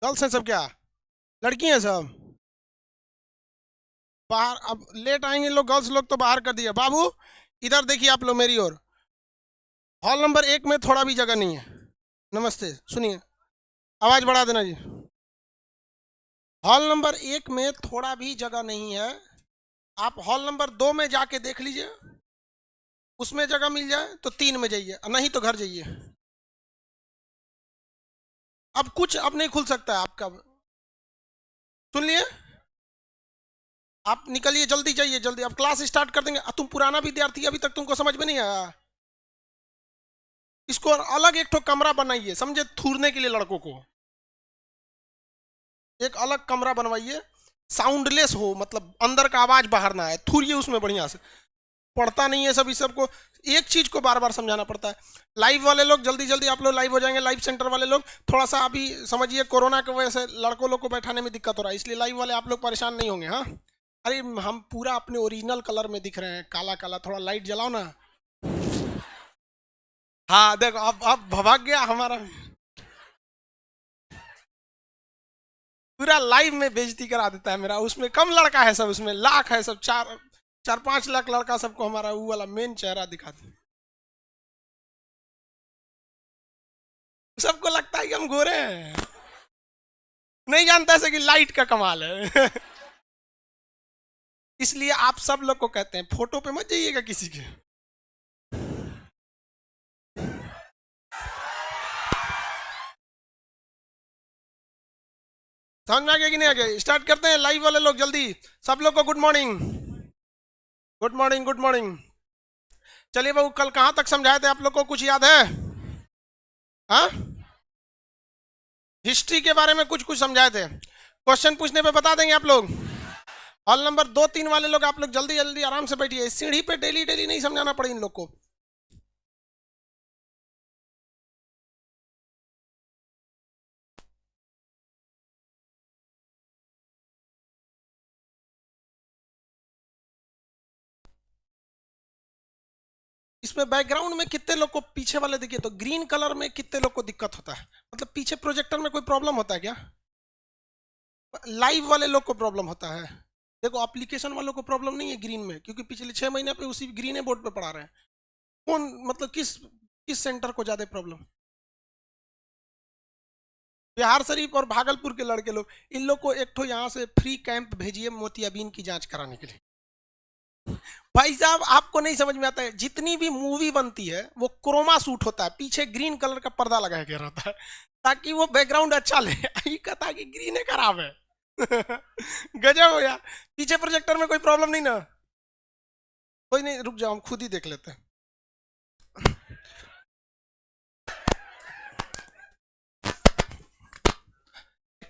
Girls हैं सब क्या? लड़की हैं सब? बाहर अब लेट आएंगे लोग, गर्ल्स लोग तो बाहर कर दिया। बाबू इधर देखिए आप लोग मेरी ओर। हॉल नंबर 1 में थोड़ा भी जगह नहीं है। नमस्ते, सुनिए, आवाज बढ़ा देना जी। हॉल नंबर 1 में थोड़ा भी जगह नहीं है। आप हॉल नंबर 2 में जाके देख लीजिए, उसमें जगह मिल जाए तो 3 में जाइए, नहीं तो घर जाइए। अब कुछ अब नहीं खुल सकता है आपका, सुन लिए। आप निकलिए, जल्दी जाइए, जल्दी। अब क्लास स्टार्ट कर देंगे। तुम पुराना विद्यार्थी, अभी तक तुमको समझ में नहीं आया। इसको अलग एक ठो कमरा बनाइए, समझे, थूरने के लिए लड़कों को एक अलग कमरा बनवाइए, साउंडलेस हो, मतलब अंदर का आवाज बाहर ना आए, थूरिए उसमें बढ़िया से। पढ़ता नहीं है सब, इस सबको एक चीज को बार बार समझाना पड़ता है। लाइव वाले लोग जल्दी जल्दी आप लोग लाइव हो जाएंगे। लाइव सेंटर वाले लोग थोड़ा सा अभी समझिए, कोरोना की वजह से लड़कों लोग को बैठाने में दिक्कत हो रहा है, इसलिए लाइव वाले आप लोग परेशान नहीं होंगे। हाँ, अरे हम पूरा अपने ओरिजिनल कलर में दिख रहे हैं, काला काला। थोड़ा लाइट जलाओ ना। हाँ देखो, अब भभाग गया हमारा, पूरा लाइव में बेइज्जती करा देता है मेरा। उसमें कम लड़का है सब, उसमें लाख है सब, 4-5 लाख लड़का सबको हमारा वो वाला मेन चेहरा दिखाते हैं। सबको लगता है कि हम गोरे हैं, नहीं जानता ऐसे कि लाइट का कमाल है। इसलिए आप सब लोग को कहते हैं फोटो पे मत जाइएगा किसी के। समझ में आ गया कि नहीं आ गया? स्टार्ट करते हैं लाइव वाले लोग जल्दी। सब लोग को good morning, good morning, good morning. चलिए बाबू, कल कहां तक समझाए थे आप लोग को, कुछ याद है? हाँ, हिस्ट्री के बारे में कुछ कुछ समझाए थे। क्वेश्चन पूछने पे बता देंगे आप लोग। हॉल नंबर 2-3 वाले लोग आप लोग जल्दी जल्दी आराम से बैठिए, सीढ़ी पे डेली डेली नहीं समझाना पड़े इन लोग को। इसमें बैकग्राउंड में कितने लोग को, पीछे वाले देखिए तो ग्रीन कलर में कितने लोग को दिक्कत होता है? मतलब पीछे प्रोजेक्टर में कोई प्रॉब्लम होता है क्या? लाइव वाले लोग को प्रॉब्लम होता है। देखो, एप्लीकेशन वालों को प्रॉब्लम नहीं है ग्रीन में, क्योंकि पिछले 6 महीने पे उसी ग्रीन बोर्ड पे पढ़ा रहे हैं। कौन मतलब किस किस सेंटर को ज्यादा प्रॉब्लम? बिहार शरीफ और भागलपुर के लड़के लोग, इन लोग को एक ठो यहाँ से फ्री कैंप भेजिए मोतियाबिंद की जांच कराने के लिए। भाई साहब, आपको नहीं समझ में आता है, जितनी भी मूवी बनती है वो क्रोमा शूट होता है, पीछे ग्रीन कलर का पर्दा लगाया गया रहता है ताकि वो बैकग्राउंड अच्छा ले। ये कहता है कि ग्रीन है खराब है। गजब हो यार। पीछे प्रोजेक्टर में कोई प्रॉब्लम नहीं ना? कोई नहीं, रुक जाओ, हम खुद ही देख लेते हैं।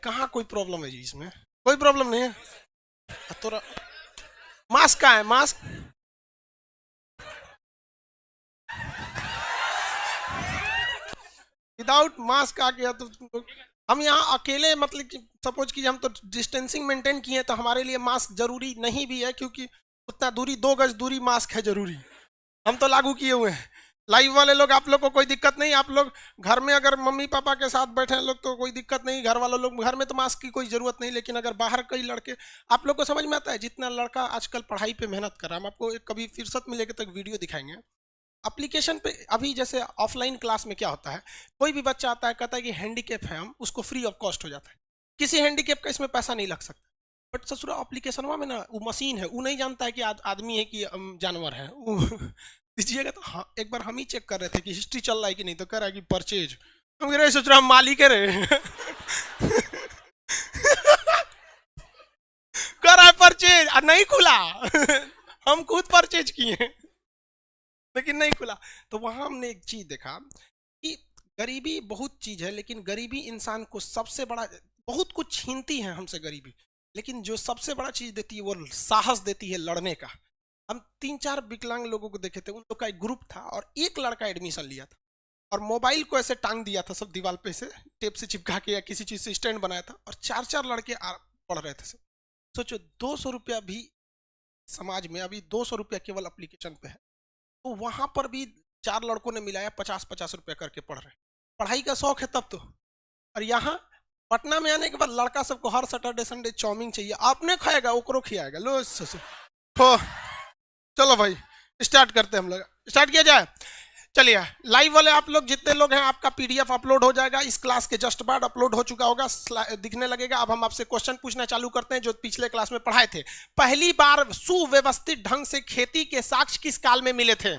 कहाँ कोई प्रॉब्लम है जी इसमें? कोई प्रॉब्लम नहीं है। थोड़ा मास्क का है, मास्क विदाउट मास्क आ गया तो हम यहाँ अकेले, मतलब कि सपोज कि हम तो डिस्टेंसिंग मेंटेन किए तो हमारे लिए मास्क जरूरी नहीं भी है, क्योंकि उतना दूरी, 2 गज दूरी मास्क है जरूरी, हम तो लागू किए हुए हैं। लाइव वाले लोग आप लोग को कोई दिक्कत नहीं, आप लोग घर में अगर मम्मी पापा के साथ बैठे हैं लोग तो कोई दिक्कत नहीं, घर वालों लोग घर में तो मास्क की कोई जरूरत नहीं। लेकिन अगर बाहर कई लड़के, आप लोग को समझ में आता है, जितना लड़का आजकल पढ़ाई पे मेहनत कर रहा है, हम आपको एक कभी फुर्सत मिलेगी तो वीडियो दिखाएंगे एप्लीकेशन पे। अभी जैसे ऑफलाइन क्लास में क्या होता है, कोई भी बच्चा आता है कहता है कि हैंडीकेप है, हम उसको फ्री ऑफ कॉस्ट हो जाता है, किसी हैंडीकेप का इसमें पैसा नहीं लग सकता। बट ससुरा एप्लीकेशन में ना वो मशीन है, वो नहीं जानता है कि आदमी है कि जानवर है। दीजिएगा तो हाँ, एक बार हम ही चेक कर रहे थे कि हिस्ट्री चल रहा है कि नहीं, तो कह रहा है कि परचेज। हम कह रहे सोच रहा हम मालिक है रे। कर रहा है परचेज और नहीं खुला। हम खुद परचेज किए लेकिन नहीं खुला। तो वहां हमने एक चीज देखा कि गरीबी बहुत चीज है, लेकिन गरीबी इंसान को सबसे बड़ा, बहुत कुछ छीनती है हमसे गरीबी, लेकिन जो सबसे बड़ा चीज देती है वो साहस देती है लड़ने का। हम 3-4 विकलांग लोगों को देखे थे, उन लोग का एक ग्रुप था और एक लड़का एडमिशन लिया था और मोबाइल को ऐसे टांग दिया था सब दीवार पे से, टेप से चिपका के या किसी चीज से स्टैंड बनाया था, और 4-4 लड़के पढ़ रहे थे। सोचो, 200 रुपया भी समाज में अभी 200 रुपया केवल एप्लीकेशन पे है, तो वहां पर भी 4 लड़कों ने मिलाया 50-50 रुपया करके पढ़ रहे हैं। पढ़ाई का शौक है तब तो। और यहाँ पटना में आने के बाद लड़का सबको हर सैटरडे संडे चाउमीन चाहिए, आपने खाएगा ओकरो खिलाएगा, लो हो। चलो भाई स्टार्ट करते हैं हम लोग, स्टार्ट किया जाए। चलिए लाइव वाले आप लोग जितने लोग हैं, आपका पीडीएफ अपलोड हो जाएगा इस क्लास के जस्ट बाद, अपलोड हो चुका होगा, दिखने लगेगा। अब हम आपसे क्वेश्चन पूछना चालू करते हैं जो पिछले क्लास में पढ़ाए थे। पहली बार सुव्यवस्थित ढंग से खेती के साक्ष्य किस काल में मिले थे?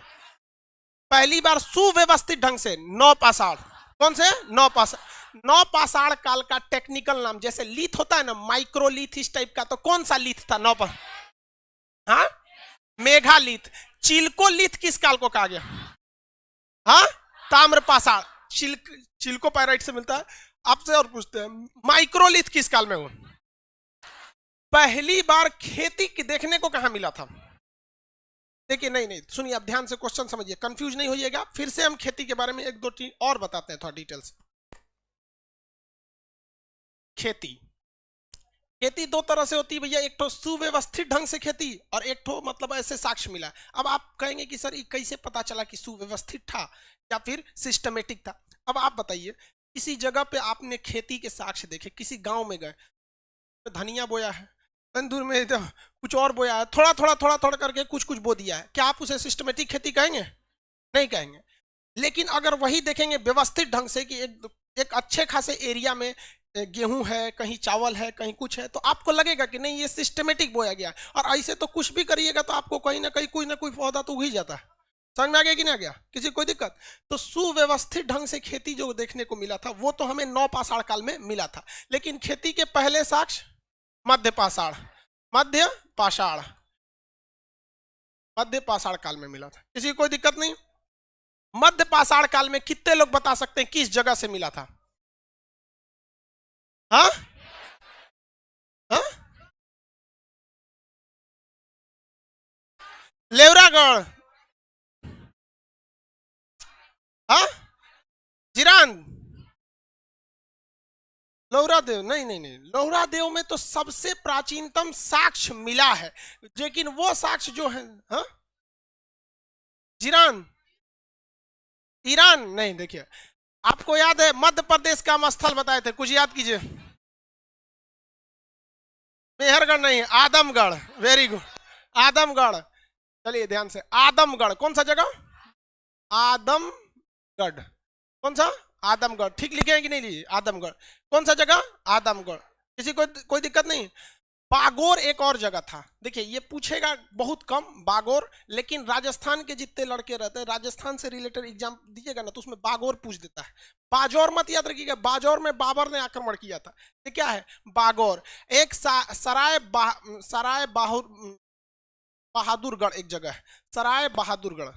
पहली बार सुव्यवस्थित ढंग से नौपाषाण। कौन से? नौपाषाण। नौपाषाण काल का टेक्निकल नाम, जैसे लीथ होता है ना, माइक्रोलीथ इस टाइप का, तो कौन सा लीथ था? नौपाषाण। हाँ, मेघालीथ। चिल्कोलीथ किस काल को कहा गया? हाँ, ताम्रपाषाण। चिल्को पाइराइट से मिलता है। आपसे और पूछते हैं, माइक्रोलीथ किस काल में हुआ? पहली बार खेती की देखने को कहां मिला था? देखिए नहीं सुनिए, आप ध्यान से क्वेश्चन समझिए, कंफ्यूज नहीं होइएगा। फिर से हम खेती के बारे में एक दो चीज और बताते हैं थोड़ा डिटेल से। खेती दो तरह से होती है भैया, एक तो सुव्यवस्थित ढंग से खेती और एक तो मतलब ऐसे साक्ष्य मिला। अब आप कहेंगे कि सर ये कैसे पता चला कि सुव्यवस्थित था या फिर सिस्टमेटिक था? अब आप बताइए, किसी जगह पे आपने खेती के साक्ष्य देखे, किसी गांव में गए, धनिया बोया है, तंदूर में तो कुछ और बोया है, थोड़ा करके कुछ बो दिया है, क्या आप उसे सिस्टमेटिक खेती कहेंगे? नहीं कहेंगे। लेकिन अगर वही देखेंगे व्यवस्थित ढंग से कि एक अच्छे खासे एरिया में गेहूं है, कहीं चावल है, कहीं कुछ है, तो आपको लगेगा कि नहीं ये सिस्टमेटिक बोया गया। और ऐसे तो कुछ भी करिएगा तो आपको कहीं ना कहीं कोई ना कोई पौधा तो उग ही जाता है। समझ में आ गया कि नहीं आ गया? किसी कोई दिक्कत? तो सुव्यवस्थित ढंग से खेती जो देखने को मिला था वो तो हमें नौपाषाण काल में मिला था। लेकिन खेती के पहले साक्ष्य मध्यपाषाण काल में मिला था। किसी कोई दिक्कत नहीं? मध्यपाषाण काल में कितने लोग बता सकते हैं किस जगह से मिला था? हाँ? हाँ? लेवरागढ़। हाँ? जिरान। लोहरादेव? नहीं, लोहरादेव में तो सबसे प्राचीनतम साक्ष्य मिला है, लेकिन वो साक्ष्य जो है, हाँ? जिरान, ईरान नहीं। देखिए आपको याद है मध्य प्रदेश का हम स्थल बताए थे, कुछ याद कीजिए। मेहरगढ़ नहीं, आदमगढ़। Very good, Adamgarh. चलिए ध्यान से, आदमगढ़ कौन सा जगह? आदमगढ़। कौन सा? आदमगढ़। ठीक लिखे हैं कि नहीं लिए? आदमगढ़ कौन सा जगह? आदमगढ़। किसी को कोई दिक्कत नहीं? बागोर एक और जगह था। देखिए ये पूछेगा बहुत कम बागोर, लेकिन राजस्थान के जितने लड़के रहते हैं, राजस्थान से रिलेटेड एग्जाम दीजिएगा ना तो उसमें बागोर पूछ देता है। बाजौर मत याद रखिएगा, बाजौर में बाबर ने आक्रमण किया था। ये क्या है? बागौर। एक सराय बहादुरगढ़ एक जगह है, सराय बहादुरगढ़।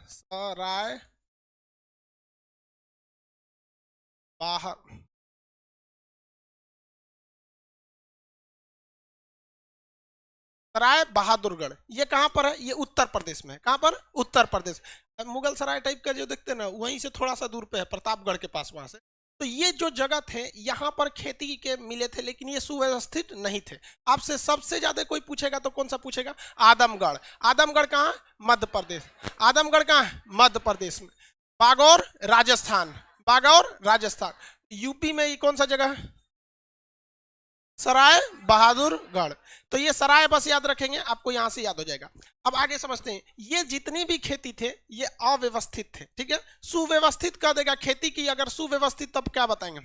सराय बहादुरगढ़, ये कहां पर है? ये उत्तर प्रदेश में है। कहां पर? उत्तर प्रदेश। मुगल सराय टाइप का जो देखते हैं ना, वहीं से थोड़ा सा दूर पे है, प्रतापगढ़ के पास, वहां से। तो ये जो जगह थे यहाँ पर खेती के मिले थे, लेकिन ये सुव्यवस्थित नहीं थे। आपसे सबसे ज्यादा कोई पूछेगा तो कौन सा पूछेगा? आदमगढ़। आदमगढ़ कहाँ? मध्य प्रदेश। आदमगढ़ कहाँ? मध्य प्रदेश में। बागौर राजस्थान। बागौर राजस्थान। यूपी में ये कौन सा जगह है? सराय बहादुरगढ़। तो ये सराय बस याद रखेंगे, आपको यहां से याद हो जाएगा। अब आगे समझते हैं, ये जितनी भी खेती थे ये अव्यवस्थित थे, ठीक है? सुव्यवस्थित कर देगा खेती की, अगर सुव्यवस्थित तब क्या बताएंगे?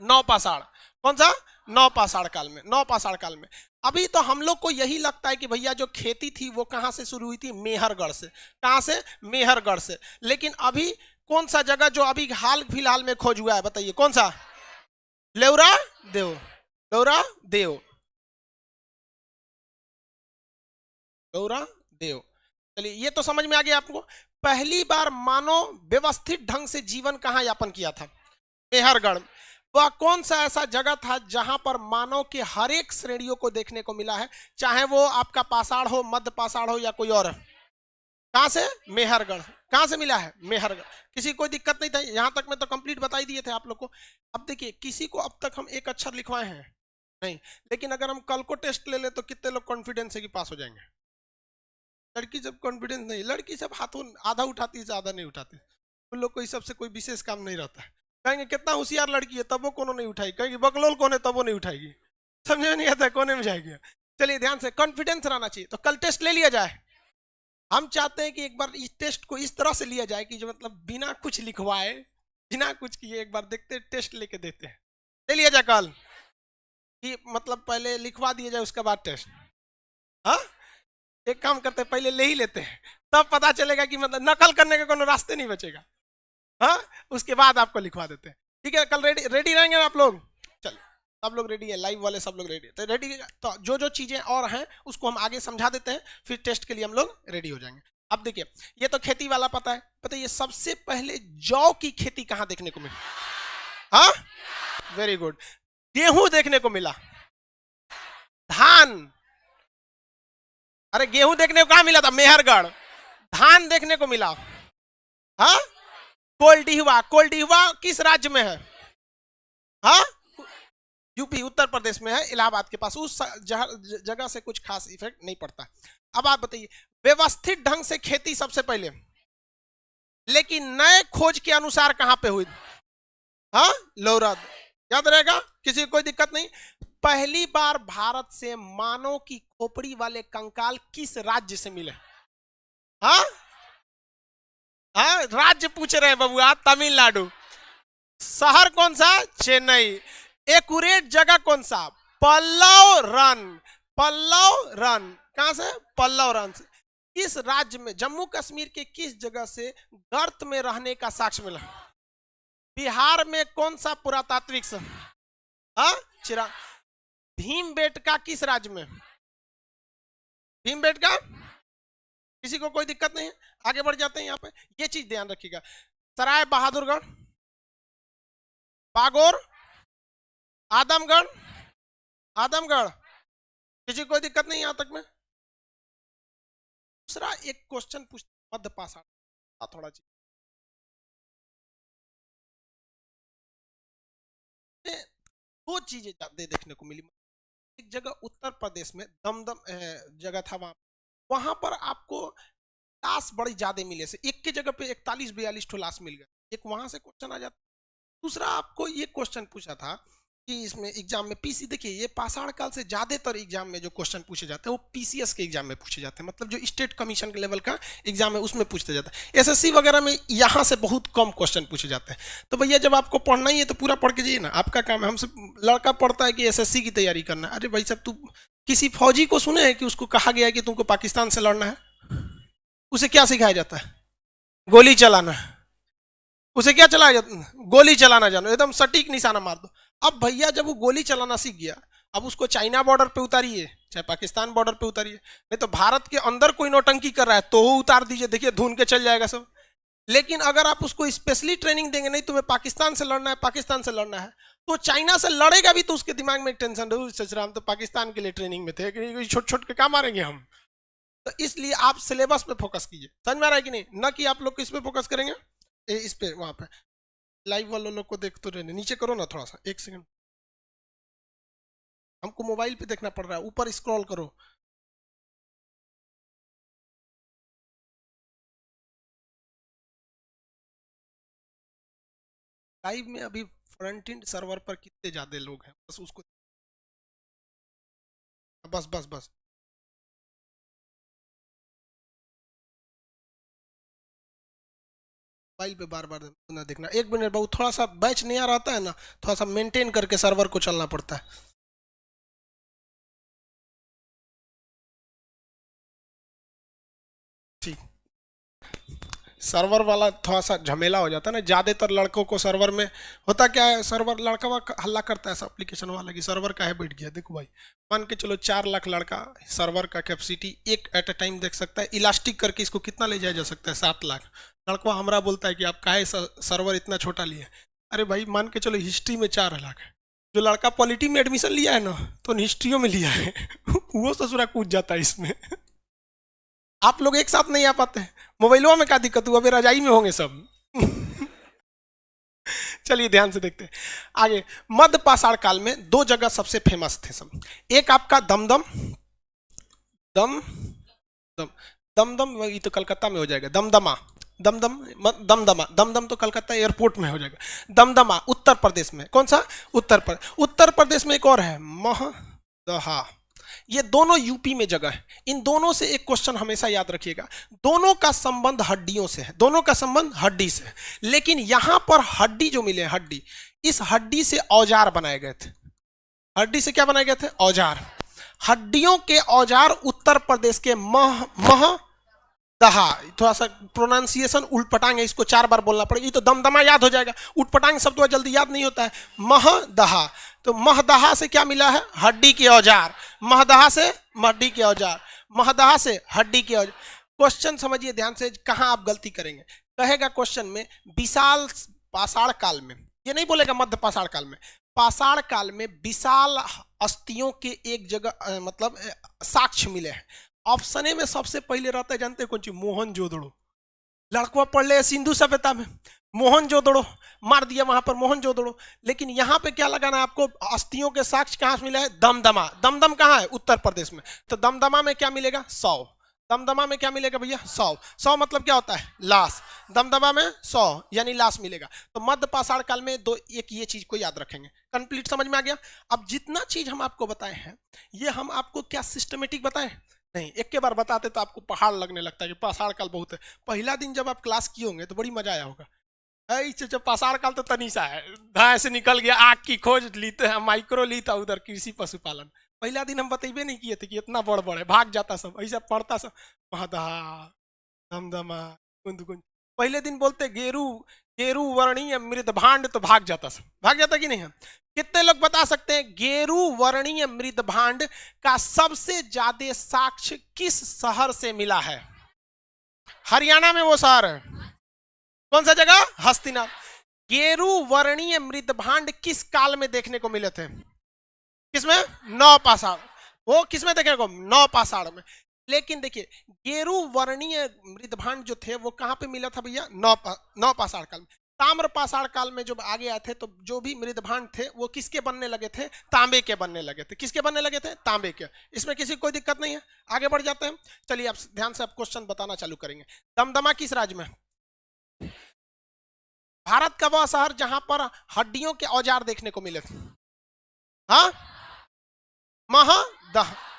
नौपाषाण। कौन सा? नौपाषाण काल में। नौपाषाण काल में। अभी तो हम लोग को यही लगता है कि भैया जो खेती थी वो कहां से शुरू हुई थी? मेहरगढ़ से। कहां से? मेहरगढ़ से। लेकिन अभी कौन सा जगह जो अभी हाल फिलहाल में खोज हुआ है, बताइए कौन सा? लेवरादेव। देव। चलिए ये तो समझ में आ गया आपको। पहली बार मानव व्यवस्थित ढंग से जीवन कहां यापन किया था? मेहरगढ़। वह कौन सा ऐसा जगह था जहां पर मानव के हर एक श्रेणियों को देखने को मिला है, चाहे वो आपका पाषाण हो, मध्य पाषाण हो या कोई और? कहां से? मेहरगढ़। कहां से मिला है? मेहरगढ़। किसी कोई दिक्कत नहीं था? यहां तक में तो कंप्लीट बता ही दिए थे आप लोग को। अब देखिए, किसी को अब तक हम एक अक्षर लिखवाए हैं नहीं, लेकिन अगर हम कल को टेस्ट ले ले तो कितने लोग कॉन्फिडेंस है कि पास हो जाएंगे? लड़की जब कॉन्फिडेंस नहीं, लड़की सब हाथों आधा उठाती है, ज्यादा नहीं उठाती। उन लोग को इस सबसे कोई विशेष काम नहीं रहता है। कहेंगे कितना होशियार लड़की है तब वो कोनो नहीं उठाई, कहेंगे बकलोल कौन है तब वो नहीं उठाएगी, समझ में नहीं आता कोने में जाएगी। चलिए ध्यान से, कॉन्फिडेंस रहना चाहिए। तो कल टेस्ट ले लिया जाए। हम चाहते हैं कि एक बार इस टेस्ट को इस तरह से लिया जाए कि जो मतलब बिना कुछ लिखवाए, बिना कुछ किए एक बार देखते टेस्ट लेके देते हैं। ले लिया जाए कल कि मतलब पहले लिखवा दिया जाए उसके बाद टेस्ट। हाँ, एक काम करते हैं पहले ले ही लेते हैं, तब पता चलेगा कि मतलब नकल करने के कोनो रास्ते नहीं बचेगा। हाँ, उसके बाद आपको लिखवा देते हैं। ठीक है, कल रेडी रेडी रहेंगे आप लोग? चल, सब लोग रेडी है, लाइव वाले सब लोग रेडी है। तो रेडी, तो जो जो चीजें और हैं उसको हम आगे समझा देते हैं, फिर टेस्ट के लिए हम लोग रेडी हो जाएंगे। अब देखिए, ये तो खेती वाला पता है। पता है ये सबसे पहले जौ की खेती कहां देखने को मिली? हाँ, वेरी गुड। गेहूं देखने को मिला, धान, अरे गेहूं देखने को कहां मिला था? मेहरगढ़। धान देखने को मिला, हाँ, कोल्डिहवा। कोल्डिहवा किस राज्य में है? हाँ, यूपी, उत्तर प्रदेश में है, इलाहाबाद के पास। उस जगह से कुछ खास इफेक्ट नहीं पड़ता। अब आप बताइए, व्यवस्थित ढंग से खेती सबसे पहले, लेकिन नए खोज के अनुसार कहां पे हुई? हाँ, लौरद। याद रहेगा, किसी को कोई दिक्कत नहीं। पहली बार भारत से मानव की खोपड़ी वाले कंकाल किस राज्य से मिले? हाँ, हाँ, राज्य पूछ रहे हैं बबुआ, तमिलनाडु। शहर कौन सा? चेन्नई। एक्यूरेट जगह कौन सा? पल्लव रन। पल्लव रन कहां से? पल्लव रन से। किस राज्य में, जम्मू कश्मीर के किस जगह से गर्त में रहने का साक्ष्य मिला? बिहार में कौन सा पुरातात्विक से? हाँ, चिरा। भीमबेटका किस राज्य में? भीमबेटका, किसी को कोई दिक्कत नहीं है? आगे बढ़ जाते हैं। यहाँ पे ये चीज ध्यान रखिएगा, सराय बहादुरगढ़, बागोर, आदमगढ़। आदमगढ़, किसी को कोई दिक्कत नहीं यहां तक में? दूसरा एक क्वेश्चन पूछ, मध्य पाषाण थोड़ा चीज, दो चीजें ज्यादा देखने को मिली। एक जगह उत्तर प्रदेश में दमदम जगह था, वहां पर आपको लाश बड़ी ज्यादा मिले से, एक की जगह पे 41-42 ठो लाश मिल गया। एक वहां से क्वेश्चन आ जाता। दूसरा आपको ये क्वेश्चन पूछा था कि इसमें एग्जाम में पीसी, देखिए ये पाषाण काल से ज्यादातर एग्जाम में जो क्वेश्चन पूछे जाते हैं वो पीसीएस के एग्जाम में पूछे जाते हैं, मतलब जो स्टेट कमीशन के लेवल का एग्जाम है उसमें पूछते जाता है। एसएससी वगैरह में यहाँ से बहुत कम क्वेश्चन पूछे जाते हैं। तो भैया जब आपको पढ़ना ही है तो पूरा पढ़ के जाइए ना, आपका काम है। हमसे लड़का पढ़ता है कि एसएससी की तैयारी करना है। अरे भाई साहब, तू किसी फौजी को सुने है कि उसको कहा गया है कि तुमको पाकिस्तान से लड़ना है? उसे क्या सिखाया जाता है? गोली चलाना। उसे क्या चलाया जाता है? गोली चलाना जानो, एकदम सटीक निशाना मार दो। अब भैया जब वो गोली चलाना सीख गया, अब उसको चाइना बॉर्डर पे उतारिए चाहे पाकिस्तान बॉर्डर पे उतारिए, नहीं तो भारत के अंदर कोई नौटंकी कर रहा है तो वो उतार दीजिए, देखिए धुन के चल जाएगा सब। लेकिन अगर आप उसको स्पेशली ट्रेनिंग देंगे, नहीं तुम्हें पाकिस्तान से लड़ना है, पाकिस्तान से लड़ना है, तो चाइना से लड़ेगा भी तो उसके दिमाग में एक टेंशन रहे, सचराम तो पाकिस्तान के लिए ट्रेनिंग में थे, छोटे छोटे के काम मारेंगे हम। तो इसलिए आप सिलेबस पे फोकस कीजिए। समझ में आ रहा है कि नहीं? न कि आप लोग किस पे फोकस करेंगे, इस पे, वहां पे लाइव वालों लोग को देख तो रहने, नीचे करो ना थोड़ा सा, एक सेकंड, हमको मोबाइल पे देखना पड़ रहा है, ऊपर स्क्रॉल करो। लाइव में अभी फ्रंट एंड सर्वर पर कितने ज्यादा लोग हैं, बस उसको, बस बस बस। मोबाइल पे बार बार ना देखना। एक मिनट बहुत, थोड़ा सा बैच नया रहता है ना, थोड़ा सा मेंटेन करके सर्वर को चलना पड़ता है। ठीक, सर्वर वाला थोड़ा सा झमेला हो जाता है ना, ज्यादातर लड़कों को सर्वर में होता क्या है, सर्वर लड़का हल्ला करता है एप्लीकेशन वाला कि सर्वर का है बैठ गया। देखो भाई, मान के चलो 4 लाख लड़का सर्वर का कैपेसिटी एक एट अ टाइम देख सकता है, इलास्टिक करके इसको कितना ले जाया जा सकता है? 7 लाख। लड़का हमरा बोलता है कि आप काहे सर्वर इतना छोटा लिए? अरे भाई मान के चलो हिस्ट्री में 4 लाख है, जो लड़का पॉलिटी में एडमिशन लिया है ना तो हिस्ट्रियों में लिया है वो ससुरा कूद जाता है इसमें आप लोग एक साथ नहीं आ पाते हैं। मोबाइलों में क्या दिक्कत हुआ, अभी रजाई में होंगे सब चलिए ध्यान से देखते हैं आगे। मध्य पाषाण काल में 2 जगह सबसे फेमस थे सब। एक आपका दमदम, दम दम दमदम, ये तो कलकत्ता में हो जाएगा, दमदमा। दमदम दमदमा, दमदम तो कलकत्ता एयरपोर्ट में हो जाएगा। दमदमा उत्तर प्रदेश में, कौन सा? उत्तर प्रदेश में एक और है महदहा, ये दोनों यूपी में जगह है। इन दोनों से एक क्वेश्चन हमेशा याद रखिएगा, दोनों का संबंध हड्डियों से है, दोनों का संबंध हड्डी से है, लेकिन यहां पर हड्डी जो मिले, हड्डी, इस हड्डी से औजार बनाए गए थे। हड्डी से क्या बनाए गए थे? औजार। हड्डियों के औजार उत्तर प्रदेश के महदहा, थोड़ा सा प्रोनाउंसिएशन उल्टपटांग है, इसको 4 बार बोलना पड़ेगा, ये तो दमदमा याद हो जाएगा, उल्टपटांग शब्द तो जल्दी याद नहीं होता है। महदहा, तो महदहा से क्या मिला है? हड्डी के औजार। महदहा से हड्डी के औजार, महदहा से हड्डी के औजार। क्वेश्चन समझिए ध्यान से, कहां आप गलती करेंगे। कहेगा क्वेश्चन में विशाल पाषाण काल में, ये नहीं बोलेगा मध्य पाषाण काल में, पाषाण काल में विशाल अस्थियों के एक जगह मतलब साक्ष्य मिले हैं। ऑप्शन ए में सबसे पहले रहता है, जानते हैं कौन चीज? मोहनजोदड़ो। लड़कों पढ़ ले सिंधु सभ्यता में, मोहनजोदड़ो मार दिया वहां पर, मोहनजोदड़ो। लेकिन यहां पे क्या लगाना है आपको? अस्थियों के साक्ष्य कहां से मिला है? दमदमा। दमदम कहां है? उत्तर प्रदेश में। तो दमदमा में क्या मिलेगा? 100। दमदमा में क्या मिलेगा भैया? 100। 100 मतलब क्या होता है? लाश। दमदमा में 100 यानी लाश मिलेगा। तो मध्य पाषाण काल में दो, एक ये चीज को याद रखेंगे। कंप्लीट समझ में आ गया? अब जितना चीज हम आपको बताए हैं, ये हम आपको क्या सिस्टमेटिक बताएं? नहीं, एक के बार बताते तो आपको पहाड़ लगने लगता है कि पाषाण काल बहुत है। पहला दिन जब आप क्लास किए होंगे तो बड़ी मजा आया होगा। पाषाण काल तो तनीसा है, धाए से निकल गया, आग की खोज लीते हैं, माइक्रो लीता, उधर कृषि पशुपालन। पहला दिन हम बतेबे नहीं किए थे कि इतना बड़ बड़ है, भाग जाता सब, ऐसा पढ़ता सब महदहा दमदमा कुंद कुंद। पहले दिन बोलते गेरू गेरू वर्णीय मृदभांड, तो भाग जाता सब, भाग जाता कि नहीं है? कितने लोग बता सकते हैं गेरू वर्णीय मृदभांड का सबसे ज्यादा साक्ष्य किस शहर से मिला है? हरियाणा में वो शहर है, कौन सा जगह? हस्तिनापुर। गेरू वर्णीय मृदभांड किस काल में देखने को मिले थे? किसमें? नवपाषाण। वो किसमें देखने को? नवपाषाण में। लेकिन देखिए गेरू वर्णीय मृदभांड जो थे वो कहां पे मिला था भैया? नवपाषाण काल में। ताम्रपाषाण काल में जब आगे आए थे तो जो भी मृदभांड थे वो किसके बनने लगे थे? तांबे के बनने लगे थे। किसके बनने लगे थे? तांबे के। इसमें किसी कोई दिक्कत नहीं है, आगे बढ़ जाते हैं। चलिए आप ध्यान से आप क्वेश्चन बताना चालू करेंगे। दमदमा किस राज्य में? भारत का वह शहर जहां पर हड्डियों के औजार देखने को मिले थे। हाँ, महदहा।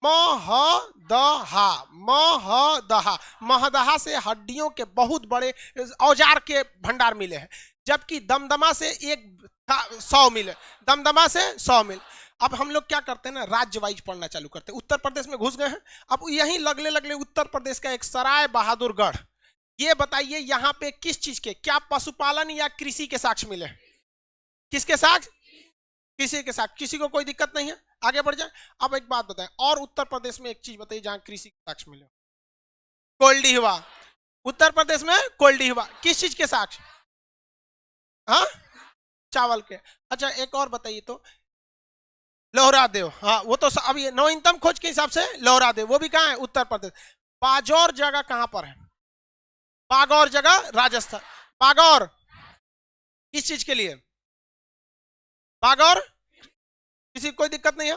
महदहा, महदहा, महदहा से हड्डियों के बहुत बड़े औजार के भंडार मिले हैं, जबकि दमदमा से 100 मिले। दमदमा से 100 मिले। अब हम लोग क्या करते हैं ना, राज्य वाइज पढ़ना चालू करते हैं। उत्तर प्रदेश में घुस गए हैं, अब यहीं लगले लगले उत्तर प्रदेश का एक सराय बहादुरगढ़। ये बताइए यहाँ पे किस चीज के, क्या पशुपालन या कृषि के साक्ष्य मिले? किसके साक्ष्य? कृषि के साक्ष्य। किसी को कोई दिक्कत नहीं है, आगे बढ़ जाए। अब एक बात बताएं, और उत्तर प्रदेश में एक चीज बताइए जहां कृषि के साक्ष्य मिले? कोल्डीहवा। उत्तर प्रदेश में कोल्डीहवा किस चीज के साक्ष्य? हाँ, चावल के। अच्छा एक और बताइए तो, लोहरा देव। हाँ वो तो अभी नवीनतम खोज के हिसाब से लोहरा देव, वो भी कहाँ है? उत्तर प्रदेश। बागौर जगह कहां पर है? बागौर जगह राजस्थान। बागौर किस चीज के लिए? बागौर किसी कोई दिक्कत नहीं है,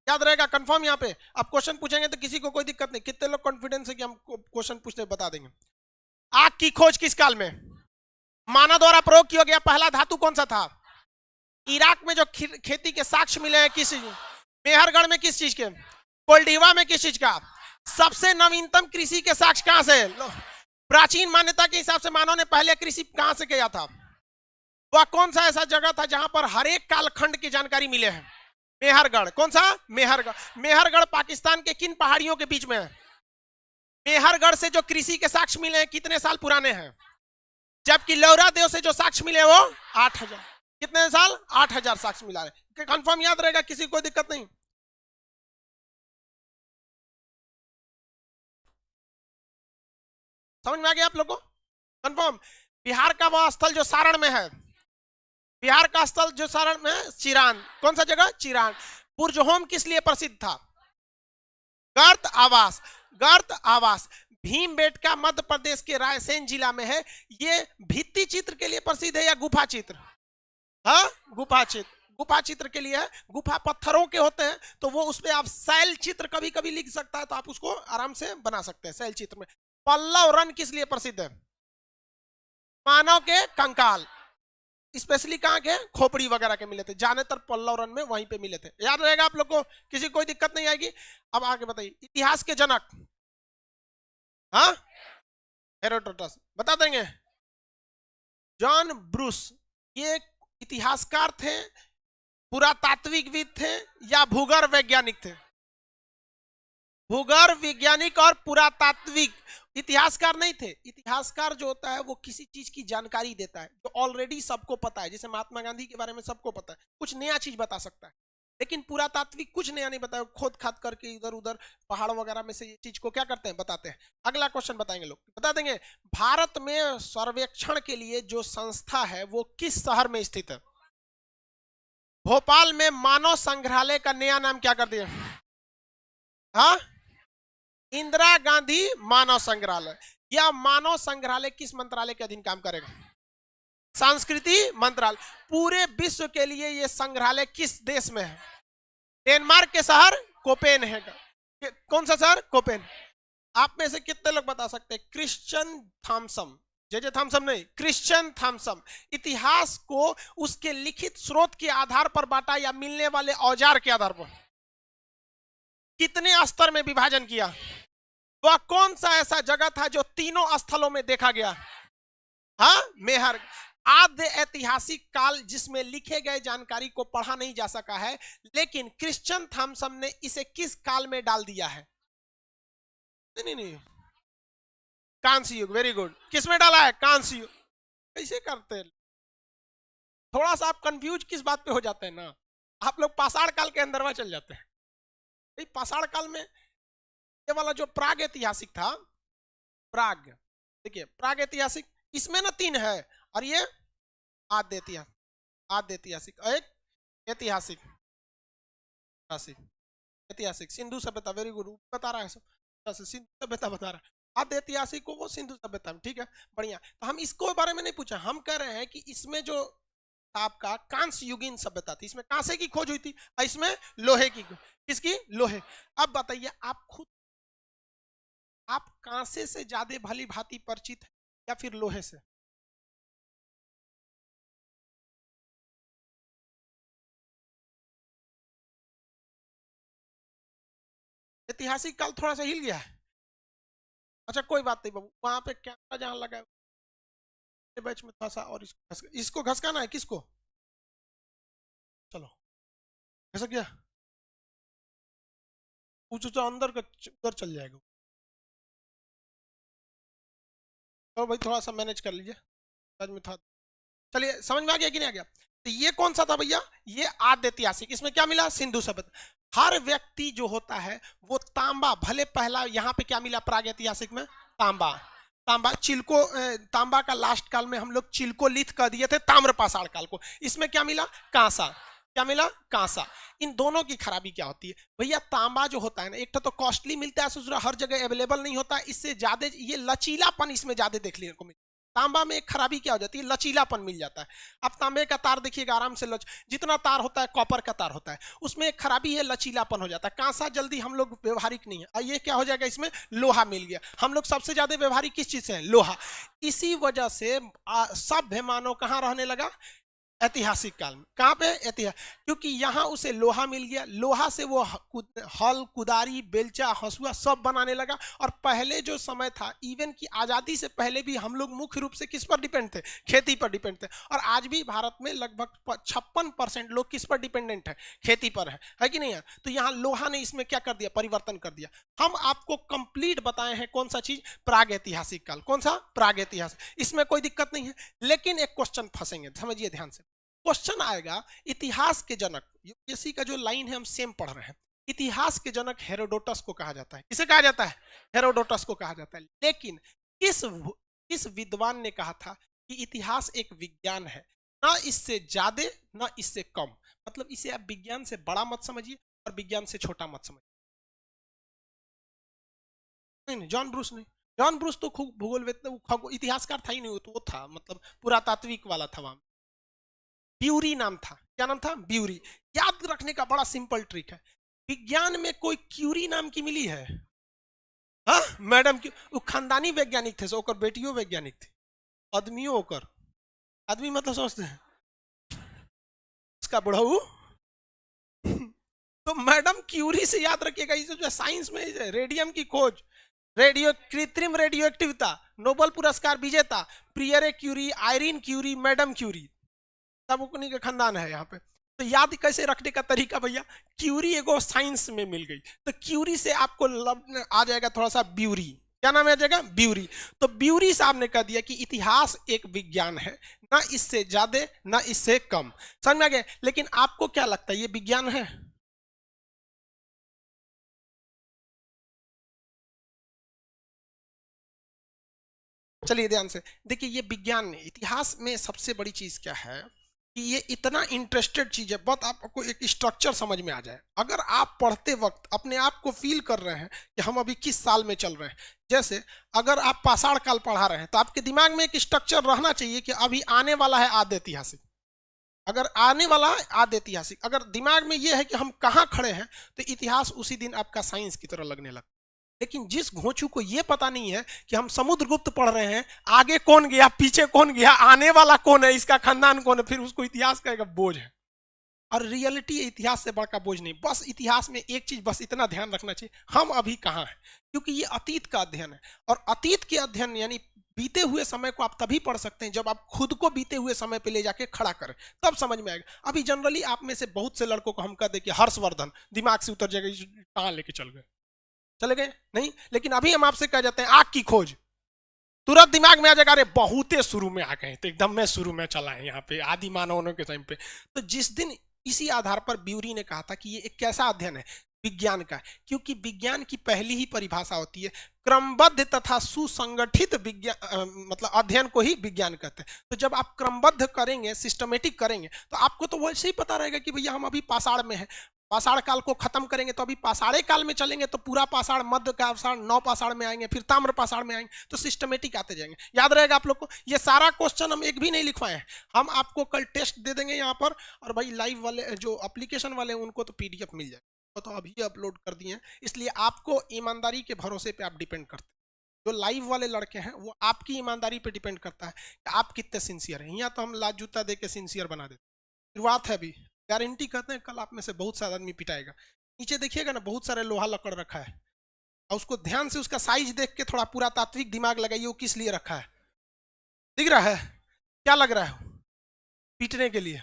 याद रहेगा कंफर्म। यहाँ पे आप क्वेश्चन पूछेंगे तो किसी को कोई दिक्कत नहीं। कितने लोग कॉन्फिडेंस है कि हम क्वेश्चन पूछते बता देंगे? आग की खोज किस काल में? मानव द्वारा प्रयोग किया गया पहला धातु कौन सा था? इराक में जो खेती के साक्ष्य मिले हैं किस? मेहरगढ़ में किस चीज के? कोल्डीवा में किस चीज का? सबसे नवीनतम कृषि के साक्ष्य कहां से? प्राचीन मान्यता के हिसाब से मानव ने पहले कृषि कहां से किया था? वह कौन सा ऐसा जगह था जहां पर हर एक कालखंड की जानकारी मिले हैं? मेहरगढ़। कौन सा? मेहरगढ़। मेहरगढ़ पाकिस्तान के किन पहाड़ियों के बीच में है? मेहरगढ़ से जो कृषि के साक्ष्य मिले हैं कितने साल पुराने हैं? जबकि लोहरा देव से जो साक्ष्य मिले वो 8000। कितने साल? 8000 साक्ष्य मिला है। कंफर्म याद रहेगा, किसी को दिक्कत नहीं। समझ में आ गया आप लोगों को? कंफर्म। बिहार का वह स्थल जो सारण में है, बिहार का स्थल जो सारण में है, चिरान। कौन सा जगह? चिरान। बुर्जहोम किस लिए प्रसिद्ध था? गर्त आवास। गर्त आवास भीमबेटका मध्य प्रदेश के रायसेन जिला में है। ये भित्ति चित्र के लिए प्रसिद्ध है या गुफा चित्र? हाँ, गुफा चित्र। गुफा चित्र के लिए है, गुफा पत्थरों के होते हैं तो वो उसमें आप शैल चित्र कभी कभी लिख सकता है, तो आप उसको आराम से बना सकते हैं शैल चित्र में। पल्लव रन किस लिए प्रसिद्ध है? मानव के कंकाल, स्पेशली कहाँ के, खोपड़ी वगैरह के मिले थे, ज्यादातर पल्लव रन में वहीं पे मिले थे। याद रहेगा आप लोग को, किसी कोई दिक्कत नहीं आएगी। अब आगे बताइए, इतिहास के जनक, हाँ, हेरोडोटस, बता देंगे। जॉन ब्रूस, ये इतिहासकार थे, पुरातात्विकविद थे, या भूगर्भ वैज्ञानिक थे? भूगर्भ वैज्ञानिक और पुरातात्विक, इतिहासकार नहीं थे। इतिहासकार जो होता है वो किसी चीज की जानकारी देता है जो ऑलरेडी सबको पता है, जैसे महात्मा गांधी के बारे में सबको पता है, कुछ नया चीज बता सकता है। लेकिन पुरातात्विक कुछ नया नहीं बताया, खोद खाद करके इधर उधर पहाड़ वगैरह में से ये चीज को क्या करते हैं, बताते हैं। अगला क्वेश्चन बताएंगे लोग, बता देंगे भारत में सर्वेक्षण के लिए जो संस्था है वो किस शहर में स्थित है? भोपाल में मानव संग्रहालय का नया नाम क्या कर दिया? हाँ, इंदिरा गांधी मानव संग्रहालय। यह मानव संग्रहालय किस मंत्रालय के अधीन काम करेगा? संस्कृति मंत्रालय। पूरे विश्व के लिए यह संग्रहालय किस देश में है? डेनमार्क के शहर कोपेनहेगन। कौन सा शहर? कोपेन। आप में से कितने लोग बता सकते हैं क्रिश्चियन थॉमसन, जे थॉमसन नहीं, क्रिश्चियन थॉमसन इतिहास को उसके लिखित स्रोत के आधार पर बांटा या मिलने वाले औजार के आधार पर? कितने स्तर में विभाजन किया? वह कौन सा ऐसा जगह था जो तीनों स्थलों में देखा गया? हाँ, मेहर। आद्य ऐतिहासिक काल जिसमें लिखे गए जानकारी को पढ़ा नहीं जा सका है, लेकिन क्रिश्चियन थॉमसन ने इसे किस काल में डाल दिया है? नहीं नहीं, कांस्य युग। Very good. किस में डाला है? कांस्य युग। कैसे करते हैं? थोड़ा सा आप कंफ्यूज किस बात पे हो जाते हैं ना, आप लोग पाषाण काल के अंदर चल जाते हैं। पाषाण काल में ये वाला जो प्राग ऐतिहासिक था, प्राग, देखिए प्राग ऐतिहासिक, इसमें ना 3 है, और ये आद्य ऐतिहासिक, आद्य ऐतिहासिक, एक ऐतिहासिक, ऐतिहासिक सिंधु सभ्यता। वेरी गुड, बता रहा है सब, सिंधु सभ्यता बता रहा है। आद्य ऐतिहासिक को वो सिंधु सभ्यता में, ठीक है, बढ़िया। तो हम इसको बारे में नहीं पूछा, हम कह रहे हैं कि इसमें जो आपका कांस्य युगीन सभ्यता थी, इसमें कांसे की खोज हुई थी, इसमें लोहे की। किसकी? लोहे। अब बताइए आप खुद, आप कांसे से ज्यादा भली भांति परिचित है या फिर लोहे से? ऐतिहासिक काल थोड़ा सा हिल गया है। अच्छा कोई बात नहीं बाबू, वहां पे कैमरा जहां लगा है बैच में थोड़ा सा, और इसको घसकाना है। किसको? चलो, घसक गया, अंदर का उधर चल जाएगा। तो भाई थोड़ा सा मैनेज कर लीजिए, में था। चलिए समझ में आ गया कि नहीं आ गया? तो ये कौन सा था भैया? ये आद्य ऐतिहासिक। इसमें क्या मिला? सिंधु सभ्यता। हर व्यक्ति जो होता है वो तांबा, भले पहला यहाँ पे क्या मिला प्राग ऐतिहासिक में? तांबा। तांबा चिल्को, तांबा का लास्ट काल में हम लोग चिल्कोलिथ कह दिए थे ताम्र पाषाण काल को। इसमें क्या मिला? कांसा। क्या मिला? कांसा। इन दोनों की खराबी क्या होती है भैया? तांबा जो होता है ना, एक तो कॉस्टली मिलता है, दूसरा हर जगह अवेलेबल नहीं होता, इससे ज्यादा ये लचीलापन इसमें ज्यादा देखने को मिलता है। तांबा में एक खराबी क्या हो जाती है? लचीलापन मिल जाता है। अब तांबे का तार देखिएगा आराम से जितना तार होता है कॉपर का तार होता है, उसमें एक खराबी है, लचीलापन हो जाता है। कांसा जल्दी हम लोग व्यवहारिक नहीं है, ये क्या हो जाएगा? इसमें लोहा मिल गया। हम लोग सबसे ज्यादा व्यवहारिक किस चीज से हैं? लोहा। इसी वजह से सभ्य मानव कहाँ रहने लगा? ऐतिहासिक काल में। कहां पे? ऐतिहासिक। क्योंकि यहां उसे लोहा मिल गया, लोहा से वो हल, कुदारी, बेलचा, हंसुआ सब बनाने लगा। और पहले जो समय था, इवन की आजादी से पहले भी हम लोग मुख्य रूप से किस पर डिपेंड थे? खेती पर डिपेंड थे। और आज भी भारत में लगभग 56% लोग किस पर डिपेंडेंट है? खेती पर है कि नहीं है? तो यहाँ लोहा ने इसमें क्या कर दिया? परिवर्तन कर दिया। हम आपको कंप्लीट बताए हैं कौन सा चीज? प्राग ऐतिहासिक काल। कौन सा? प्राग ऐतिहासिक। इसमें कोई दिक्कत नहीं है, लेकिन एक क्वेश्चन फंसेंगे, समझिए ध्यान से। क्वेश्चन आएगा, इतिहास के जनक, यूपीएससी का जो लाइन है हम सेम पढ़ रहे हैं, इतिहास के जनक हेरोडोटस को कहा जाता है। किसे कहा जाता है? हेरोडोटस को कहा जाता है। लेकिन किस विद्वान ने कहा था कि इतिहास एक विज्ञान है, ना इससे ज्यादा ना इससे कम? मतलब इसे आप विज्ञान से बड़ा मत समझिए और विज्ञान से छोटा मत समझिए। नहीं, जॉन ब्रूस नहीं। जॉन ब्रूस तो खूब भूगोल इतिहासकार था ही नहीं, वो था मतलब पुरातात्विक वाला था वहां। ब्यूरी नाम था। क्या नाम था? ब्यूरी। याद रखने का बड़ा सिंपल ट्रिक है। विज्ञान में कोई क्यूरी नाम की मिली है? हाँ मैडम की, वो खानदानी वैज्ञानिक थे, सो बेटियों वैज्ञानिक थे। आदमियों होकर, आदमी मतलब समझते हैं उसका बुढ़ऊ। तो मैडम क्यूरी से याद रखिएगा, इसे जो साइंस में रेडियम की खोज, रेडियो कृत्रिम रेडियो एक्टिविता, नोबेल पुरस्कार विजेता Pierre Curie, Irene Curie, madam Curie, सब उन्हीं के खानदान है यहाँ पे। तो याद कैसे रखने का तरीका भैया, क्यूरी एगो साइंस में मिल गई, तो क्यूरी से आपको आ जाएगा थोड़ा सा ब्यूरी। क्या नाम आ जाएगा? ब्यूरी। तो ब्यूरी साहब ने कह दिया कि इतिहास एक विज्ञान है, ना इससे ज्यादा ना इससे कम। समझ में आ गया? लेकिन आपको क्या लगता है ये विज्ञान है? चलिए ध्यान से देखिए, ये विज्ञान नहीं, इतिहास में सबसे बड़ी चीज क्या है कि ये इतना इंटरेस्टेड चीज है, बहुत आपको एक स्ट्रक्चर समझ में आ जाए। अगर आप पढ़ते वक्त अपने आप को फील कर रहे हैं कि हम अभी किस साल में चल रहे हैं, जैसे अगर आप पाषाण काल पढ़ा रहे हैं तो आपके दिमाग में एक स्ट्रक्चर रहना चाहिए कि अभी आने वाला है आदि ऐतिहासिक। अगर आने वाला है आदि ऐतिहासिक, अगर दिमाग में यह है कि हम कहाँ खड़े हैं, तो इतिहास उसी दिन आपका साइंस की तरह लगने लगता। लेकिन जिस घोंचू को यह पता नहीं है कि हम समुद्रगुप्त पढ़ रहे हैं, आगे कौन गया पीछे कौन गया आने वाला कौन है इसका खानदान कौन है, फिर उसको इतिहास का एक बोझ है। और रियलिटी इतिहास से बड़ा बोझ नहीं। बस इतिहास में एक चीज बस इतना ध्यान रखना चाहिए, हम अभी कहाँ हैं, क्योंकि ये अतीत का अध्ययन है। और अतीत के अध्ययन यानी बीते हुए समय को आप तभी पढ़ सकते हैं जब आप खुद को बीते हुए समय पे ले जाके खड़ा करें, तब समझ में आएगा। अभी जनरली आप में से बहुत से लड़कों को हम कह दे कि हर्षवर्धन, दिमाग से उतर जाएगा कहाँ लेके चल गए, चले गए नहीं। लेकिन अभी हम आपसे कह जाते हैं आग की खोज, तुरंत दिमाग में आ जाएगा अरे बहुते शुरू में आ गए, तो एकदम में शुरू में चला है यहाँ पे आदि मानवों के टाइम पे। तो जिस दिन इसी आधार पर ब्यूरी ने कहा था कि ये एक कैसा अध्ययन है, विज्ञान का, क्योंकि विज्ञान की पहली ही परिभाषा होती है क्रमबद्ध तथा सुसंगठित विज्ञान, मतलब अध्ययन को ही विज्ञान कहते हैं। तो जब आप क्रमबद्ध करेंगे, सिस्टमेटिक करेंगे, तो आपको तो वैसे ही पता रहेगा कि भैया हम अभी पाषाण में हैं, पाषाण काल को खत्म करेंगे तो अभी पाषाणे काल में चलेंगे, तो पूरा पाषाण, मध्य पाषाण, नव पाषाण में आएंगे, फिर ताम्र पाषाण में आएंगे, तो सिस्टमेटिक आते जाएंगे। याद रहेगा आप लोग को? ये सारा क्वेश्चन हम एक भी नहीं लिखवाए हैं, हम आपको कल टेस्ट दे देंगे यहाँ पर, और भाई लाइव वाले जो एप्लीकेशन वाले उनको तो पीडीएफ मिल जाएगा, तो अभी अपलोड कर दिए हैं, इसलिए आपको ईमानदारी के भरोसे पे आप डिपेंड करते हैं। जो लाइव वाले लड़के हैं वो आपकी ईमानदारी पे डिपेंड करता है कि आप कितने सिंसियर हैं। यहाँ तो हम लात जूता दे के सिंसियर बना देते, शुरुआत है अभी, गारंटी कहते हैं कल आप में से बहुत सारा आदमी पिटाएगा। नीचे देखिएगा ना बहुत सारे लोहा लकड़ रखा है, और उसको ध्यान से उसका साइज देख के थोड़ा पूरा तात्विक दिमाग लगाइए, वो किस लिए रखा है, दिख रहा है? क्या लग रहा है? पीटने के लिए।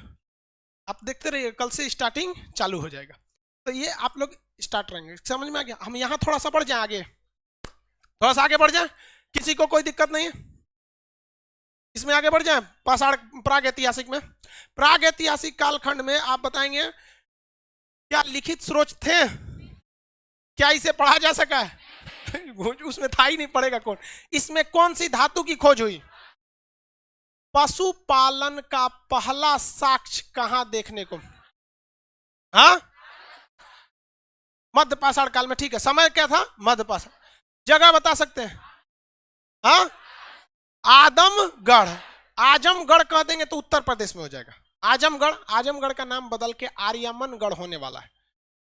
आप देखते रहिए, कल से स्टार्टिंग चालू हो जाएगा। तो ये आप लोग स्टार्ट रहेंगे, समझ में आ गया? हम यहाँ थोड़ा सा बढ़ जाए आगे, थोड़ा सा आगे बढ़ जाए, किसी को कोई दिक्कत नहीं है इसमें आगे बढ़ जाए। पाषाण प्राग ऐतिहासिक में, प्राग ऐतिहासिक कालखंड में आप बताएंगे क्या लिखित स्रोत थे, क्या इसे पढ़ा जा सका है? उसमें था ही नहीं, पढ़ेगा कौन? इसमें कौन सी धातु की खोज हुई? पशुपालन का पहला साक्ष्य कहां देखने को? हाँ, मध्य पाषाण काल में। ठीक है, समय क्या था? मध्य पाषाण। जगह बता सकते हैं? हाँ, आदमगढ़। आजमगढ़ कह देंगे तो उत्तर प्रदेश में हो जाएगा आजमगढ़। आजमगढ़ का नाम बदल के आर्यमनगढ़ होने वाला है।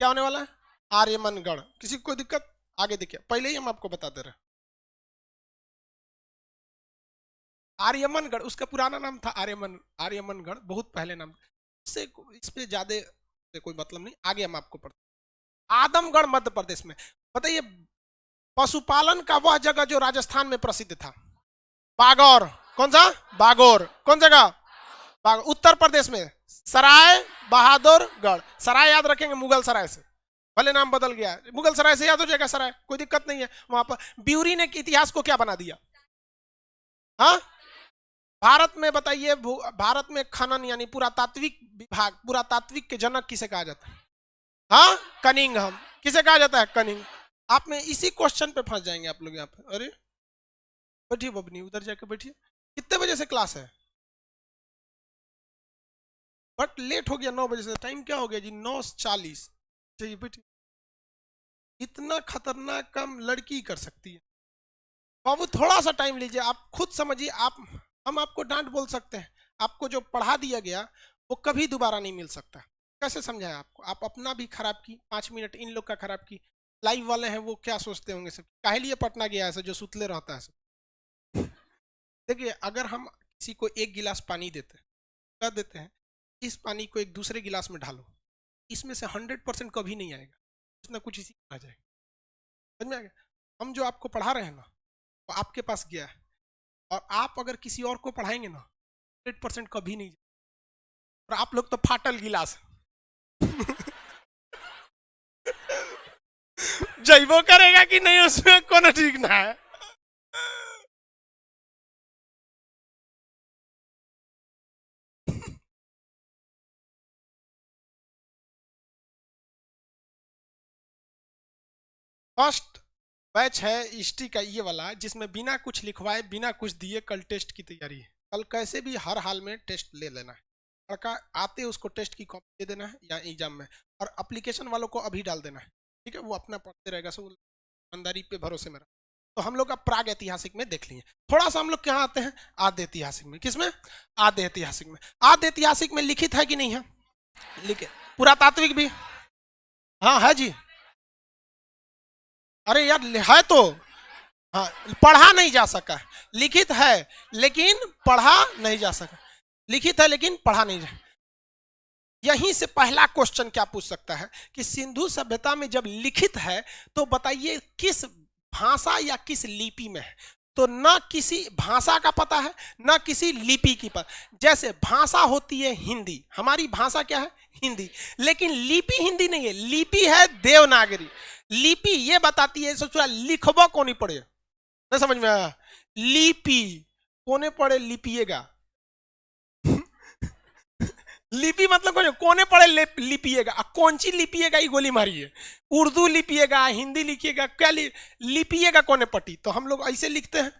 क्या होने वाला है? आर्यमनगढ़। किसी को कोई दिक्कत? आगे देखिए, पहले ही हम आपको बता दे रहे हैं। आर्यमनगढ़ उसका पुराना नाम था, आर्यमनगढ़ बहुत पहले नाम। इससे इस पे ज्यादा कोई मतलब नहीं, आगे हम आपको पढ़ते। आदमगढ़ मध्य प्रदेश में। बताइए पशुपालन का वह जगह जो राजस्थान में प्रसिद्ध था, बागौर। कौन सा? बागौर। कौन जगह? बागौर। उत्तर प्रदेश में सराय बहादुरगढ़। सराय याद रखेंगे मुगल सराय से, भले नाम बदल गया, मुगल सराय से याद हो जाएगा सराय, कोई दिक्कत नहीं है। वहां पर ब्यूरी ने इतिहास को क्या बना दिया? हाँ, भारत में बताइए, भारत में खनन यानी पुरातात्विक विभाग, पुरातात्विक के जनक किसे कहा जाता है? हाँ, कनिंघम। किसे कहा जाता है? कनिंग। आप में इसी क्वेश्चन पे फंस जाएंगे आप लोग यहाँ पे। अरे बैठिए बबनी, उधर जाके बैठिए। कितने बजे से क्लास है? बट लेट हो गया 9 बजे से। टाइम क्या हो गया जी? 9:40। चलिए बैठिए। इतना खतरनाक काम लड़की कर सकती है। बाबू थोड़ा सा टाइम लीजिए, आप खुद समझिए। आप, हम आपको डांट बोल सकते हैं, आपको जो पढ़ा दिया गया वो कभी दोबारा नहीं मिल सकता। कैसे समझाएं आपको? आप अपना भी खराब की, 5 मिनट इन लोग का खराब की। लाइव वाले हैं वो क्या सोचते होंगे सब, काहे लिए पटना गया है जो सुतले रहता है सब। देखिए, अगर हम किसी को एक गिलास पानी देते हैं, कह देते हैं इस पानी को एक दूसरे गिलास में ढालो, इसमें से 100% कभी नहीं आएगा, कुछ ना कुछ इसी में आ जाएगा। समझ में आ गया? हम जो आपको पढ़ा रहे हैं ना, वो आपके पास गया है, और आप अगर किसी और को पढ़ाएंगे ना, 100% कभी नहीं जाएगा। और आप लोग तो फाटल गिलास जैबो करेगा कि नहीं उसमें कोनो ठीक ना है। फर्स्ट बैच है हिस्ट्री का ये वाला, जिसमें बिना कुछ लिखवाए बिना कुछ दिए कल टेस्ट की तैयारी है। कल कैसे भी हर हाल में टेस्ट ले लेना है, लड़का आते उसको टेस्ट की कॉपी दे देना है या एग्जाम में, और एप्लीकेशन वालों को अभी डाल देना है। ठीक है, वो अपना पढ़ते रहेगा, सब ईमानदारी पे भरोसे में रहा। तो हम लोग अब प्राग ऐतिहासिक में देख लिए। थोड़ा सा हम लोग क्या आते हैं आद्य ऐतिहासिक में। किसमें? आद्य ऐतिहासिक में। आद्य ऐतिहासिक में लिखित है कि नहीं है? लिखित। पुरातात्विक भी? हाँ है जी। अरे यार है तो, हाँ, पढ़ा नहीं जा सका, लिखित है लेकिन पढ़ा नहीं जा सका। लिखित है लेकिन पढ़ा नहीं जा। यहीं से पहला क्वेश्चन क्या पूछ सकता है कि सिंधु सभ्यता में जब लिखित है तो बताइए किस भाषा या किस लिपि में है? तो ना किसी भाषा का पता है ना किसी लिपि की पता। जैसे भाषा होती है हिंदी, हमारी भाषा क्या है? हिंदी, लेकिन लिपि हिंदी नहीं है, लिपि है देवनागरी। लिपि ये बताती है, सोचो लिखबो कोनी पड़े, नहीं समझ में आया? लिपि कोने पड़े लिपिएगा लिपि मतलब कोने पड़े लिपिएगा, कौन सी लिपिएगा ये गोली मारिए। उर्दू लिपिएगा, हिंदी लिखिएगा, क्या लिपिएगा कोने पट्टी। तो हम लोग ऐसे लिखते हैं,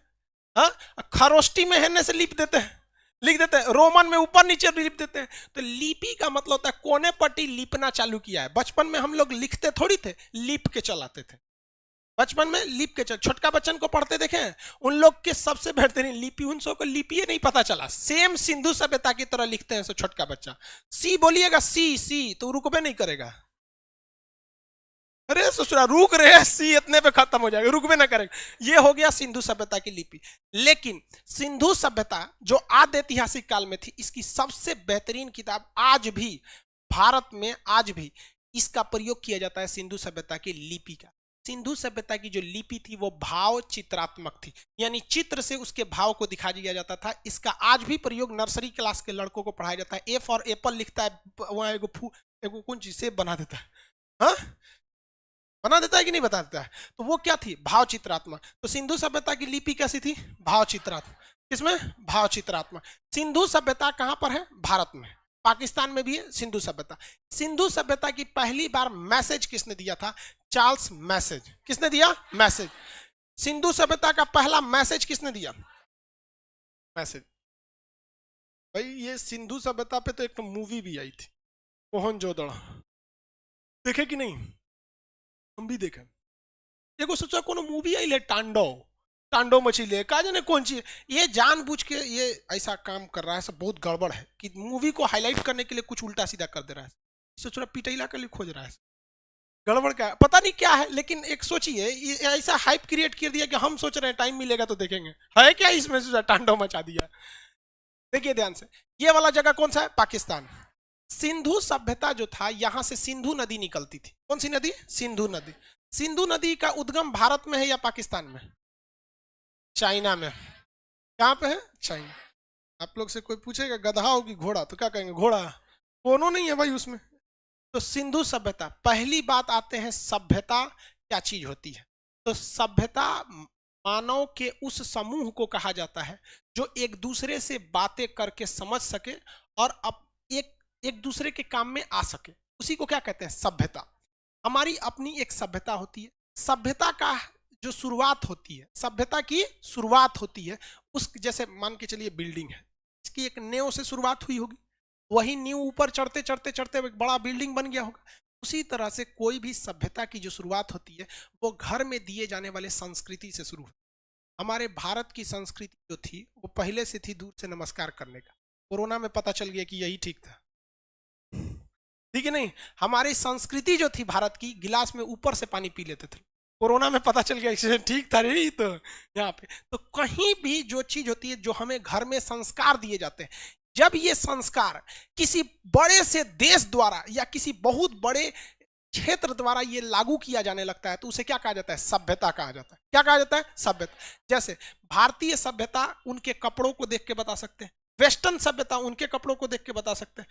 हाँ, खरोष्टी में है से लिप देते हैं, लिख देते हैं, रोमन में ऊपर नीचे लिप देते हैं। तो लिपि का मतलब होता है कोने पट्टी लिपना चालू किया है। बचपन में हम लोग लिखते थोड़ी थे, लिप के चलाते थे। बचपन में लिप के छोटका बच्चन को पढ़ते देखे, उन लोग के सबसे बेहतरीन लिपि, उन सबको लिपि नहीं पता चला, सेम सिंधु सभ्यता की तरह लिखते हैं। सो छोटका बच्चा सी बोलिएगा, सी सी तो रुकबे नहीं करेगा। अरे ससुरा रुक रहे हैं, सी इतने पे खत्म हो जाएगा, रुकबे ना करेगा। ये हो गया सिंधु सभ्यता की लिपि। लेकिन सिंधु सभ्यता जो आद्य ऐतिहासिक काल में थी, इसकी सबसे बेहतरीन किताब आज भी भारत में, आज भी इसका प्रयोग किया जाता है सिंधु सभ्यता की लिपि का। सिंधु सभ्यता की जो लिपि थी वो भाव चित्रात्मक थी, यानी चित्र से उसके भाव को दिखा दिया जाता था। इसका आज भी प्रयोग नर्सरी क्लास के लड़कों को पढ़ाया जाता है। ए फॉर एप्पल लिखता है, वहां एगो कौन चीज सेब बना देता है, हाँ बना देता है कि नहीं बता देता है। तो वो क्या थी? भाव चित्रात्मक। तो सिंधु सभ्यता की लिपि कैसी थी? भाव चित्रात्मक। किसमें? भाव चित्रात्मक। सिंधु सभ्यता कहां पर है? भारत में। पाकिस्तान में भी है सिंधु सभ्यता। सिंधु सभ्यता की पहली बार मैसेज किसने दिया था? Charles message. किसने दिया? मैसेज। सिंधु सभ्यता का पहला मैसेज किसने दिया? मैसेज। भाई ये सिंधु सभ्यता पे तो एक तो मूवी भी आई थी, मोहनजोदड़ो, देखे कि नहीं? हम भी देखे। देखो सोचा कोनो मूवी आई ले, तांडव, तांडव मछली का जाने कौन सी, ये जानबूझ के ये ऐसा काम कर रहा है, सब बहुत गड़बड़ है कि मूवी को हाईलाइट करने के लिए कुछ उल्टा सीधा कर दे रहा है। सोच पिटैला के लिए खोज रहा है, गड़बड़ क्या है पता नहीं क्या है। लेकिन एक सोचिए, ऐसा हाइप क्रिएट कर दिया कि हम सोच रहे हैं टाइम मिलेगा तो देखेंगे, है क्या इसमें? तांडव मचा दिया। देखिए ध्यान से, ये वाला जगह कौन सा है? पाकिस्तान। सिंधु सभ्यता जो था, यहां से सिंधु नदी निकलती थी। कौन सी नदी? सिंधु नदी। सिंधु नदी का उद्गम भारत में है या पाकिस्तान में? चाइना में। कहां पे है? चाइना। आप लोग से कोई पूछेगा गधा हो कि घोड़ा, तो क्या कहेंगे? घोड़ा। दोनों नहीं है भाई उसमें। तो सिंधु सभ्यता, पहली बात आते हैं सभ्यता क्या चीज होती है। तो सभ्यता मानव के उस समूह को कहा जाता है जो एक दूसरे से बातें करके समझ सके और अब एक दूसरे के काम में आ सके, उसी को क्या कहते हैं? सभ्यता। हमारी अपनी एक सभ्यता होती है। सभ्यता का जो शुरुआत होती है, सभ्यता की शुरुआत होती है उस, जैसे मान के चलिए बिल्डिंग है, इसकी एक नींव से शुरुआत हुई होगी, वही नींव ऊपर चढ़ते चढ़ते चढ़ते एक बड़ा बिल्डिंग बन गया होगा। उसी तरह से कोई भी सभ्यता की जो शुरुआत होती है वो घर में दिए जाने वाले संस्कृति से शुरू होती है। हमारे भारत की संस्कृति जो थी वो पहले से थी दूर से नमस्कार करने का। कोरोना में पता चल गया कि यही ठीक था, ठीक है नहीं? हमारी संस्कृति जो थी भारत की, गिलास में ऊपर से पानी पी लेते थे, कोरोना में पता चल गया इससे ठीक था रे तो यहाँ पे। तो कहीं भी जो चीज होती है, जो हमें घर में संस्कार दिए जाते हैं, जब ये संस्कार किसी बड़े से देश द्वारा या किसी बहुत बड़े क्षेत्र द्वारा ये लागू किया जाने लगता है, तो उसे क्या कहा जाता है? सभ्यता कहा जाता है। क्या कहा जाता है? सभ्यता। जैसे भारतीय सभ्यता उनके कपड़ों को देख के बता सकते हैं, वेस्टर्न सभ्यता उनके कपड़ों को देख के बता सकते हैं,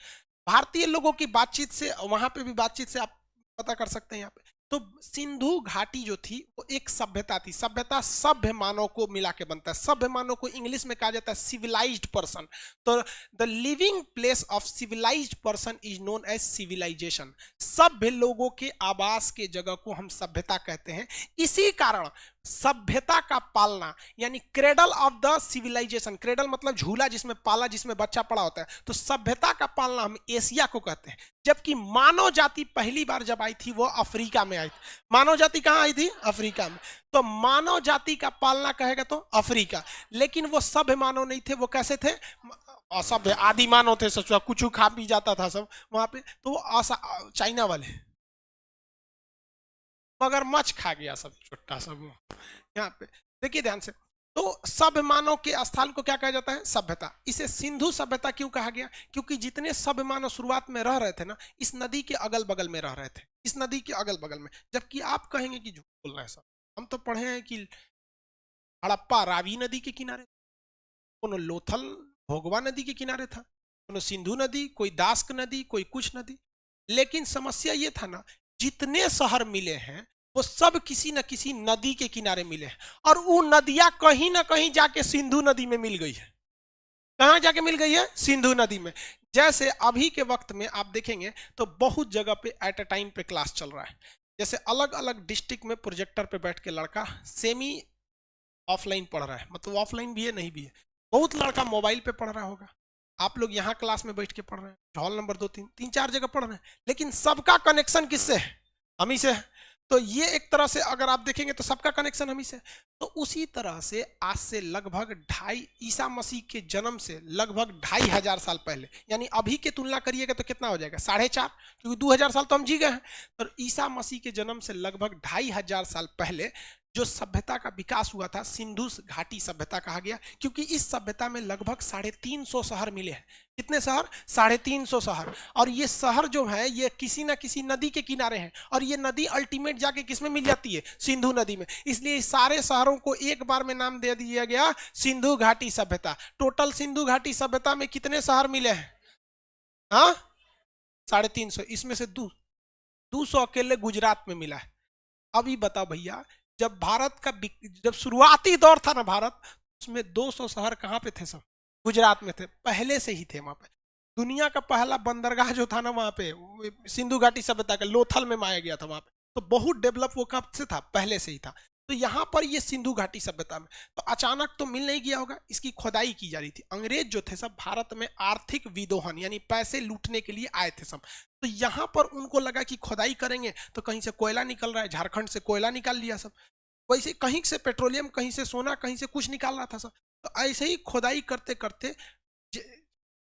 भारतीय लोगों की बातचीत से, वहां पे भी बातचीत से आप पता कर सकते हैं यहाँ पे। तो सिंधु घाटी जो थी वो एक सभ्यता थी। सभ्यता सभ्य मानव को मिला के बनता है। सभ्य मानव को इंग्लिश में कहा जाता है सिविलाइज्ड पर्सन। तो the living place of civilised person is known as civilisation. सभ्य लोगों के आवास के जगह को हम सभ्यता कहते हैं। इसी कारण सभ्यता का पालना यानी cradle of the civilisation, cradle मतलब झूला जिसमें पाला, जिसमें बच्चा पड़ा होता है, तो सभ्यता का पालना हम एशिया को कहते हैं। जबकि मानव जाति पहली बार जब आई थी वो अफ्रीका में आई थी। मानव जाति कहाँ आई थी? अफ्रीका में। तो मानव जाति का पालना कहेगा तो अफ्रीका। लेकिन वो सभ्य मानव नहीं थे। वो कैसे थे? असभ्य आदि मानव थे, सब कुछ खा पी जाता था सब वहां पे। तो वो चाइना वाले मगरमच्छ खा गया सब, छोटा सब यहाँ पे। देखिए ध्यान से, तो सभ्य मानव के स्थान को क्या कहा जाता है? सभ्यता। इसे सिंधु सभ्यता क्यों कहा गया? क्योंकि जितने सभ्य मानव शुरुआत में रह रहे थे ना, इस नदी के अगल बगल में रह रहे थे, इस नदी के अगल बगल में। जबकि आप कहेंगे कि झूठ बोल रहे हैं सब, हम तो पढ़े हैं कि हड़प्पा रावी नदी के किनारे, कोनो लोथल भोगवा नदी के किनारे था, कोनो सिंधु नदी, कोई दास्क नदी, कोई कुछ नदी। लेकिन समस्या ये था ना, जितने शहर मिले हैं वो सब किसी न किसी नदी के किनारे मिले हैं, और वो नदियां कहीं ना कहीं जाके सिंधु नदी में मिल गई है। कहां जाके मिल गई है? सिंधु नदी में। जैसे अभी के वक्त में आप देखेंगे तो बहुत जगह पे एट अ टाइम पे क्लास चल रहा है। जैसे अलग अलग डिस्ट्रिक्ट में प्रोजेक्टर पे बैठ के लड़का सेमी ऑफलाइन पढ़ रहा है, मतलब ऑफलाइन भी है नहीं भी है। बहुत लड़का मोबाइल पे पढ़ रहा होगा। आप लोग यहाँ क्लास में बैठ के पढ़ रहे हैं, हॉल नंबर 2 3 4 जगह पढ़ रहे हैं, लेकिन सबका कनेक्शन किससे है? हम ही से है। तो ये एक तरह से अगर आप देखेंगे तो सबका कनेक्शन हम ही से। तो उसी तरह से आज से लगभग ईसा मसीह के जन्म से लगभग 2500 साल पहले, यानी अभी के तुलना करिएगा तो कितना हो जाएगा? 4.5, क्योंकि 2000 साल तो हम जी गए हैं। तो ईसा मसीह के जन्म से लगभग 2500 साल पहले जो सभ्यता का विकास हुआ था, सिंधु घाटी सभ्यता कहा गया, क्योंकि इस सभ्यता में लगभग 350 शहर मिले हैं। कितने शहर? 350 शहर। और ये शहर जो है ये किसी ना किसी नदी के किनारे हैं, और ये नदी अल्टीमेट जाके किसमें मिल जाती है? सिंधु नदी में। इसलिए इस सारे शहरों को एक बार में नाम दे दिया गया सिंधु घाटी सभ्यता। टोटल सिंधु घाटी सभ्यता में कितने शहर मिले हैं? हाँ, 350। इसमें से 200 अकेले गुजरात में मिला है। अभी बताओ भैया, जब भारत का जब शुरुआती दौर था ना भारत, उसमें 200 शहर कहाँ पे थे? सब गुजरात में थे, पहले से ही थे वहां पे। दुनिया का पहला बंदरगाह जो था ना वहां पे, सिंधु घाटी सभ्यता का लोथल में माया गया था वहां पे। तो बहुत डेवलप वो कब से था? पहले से ही था। तो यहाँ पर ये सिंधु घाटी सभ्यता में तो अचानक तो मिल नहीं गया होगा, इसकी खोदाई की जा रही थी। अंग्रेज जो थे सब भारत में आर्थिक विदोहन यानी पैसे लूटने के लिए आए थे सब। तो यहाँ पर उनको लगा कि खोदाई करेंगे तो कहीं से कोयला निकल रहा है, झारखंड से कोयला निकाल लिया सब, वैसे कहीं से पेट्रोलियम, कहीं से सोना, कहीं से कुछ निकाल रहा था सब। तो ऐसे ही खोदाई करते करते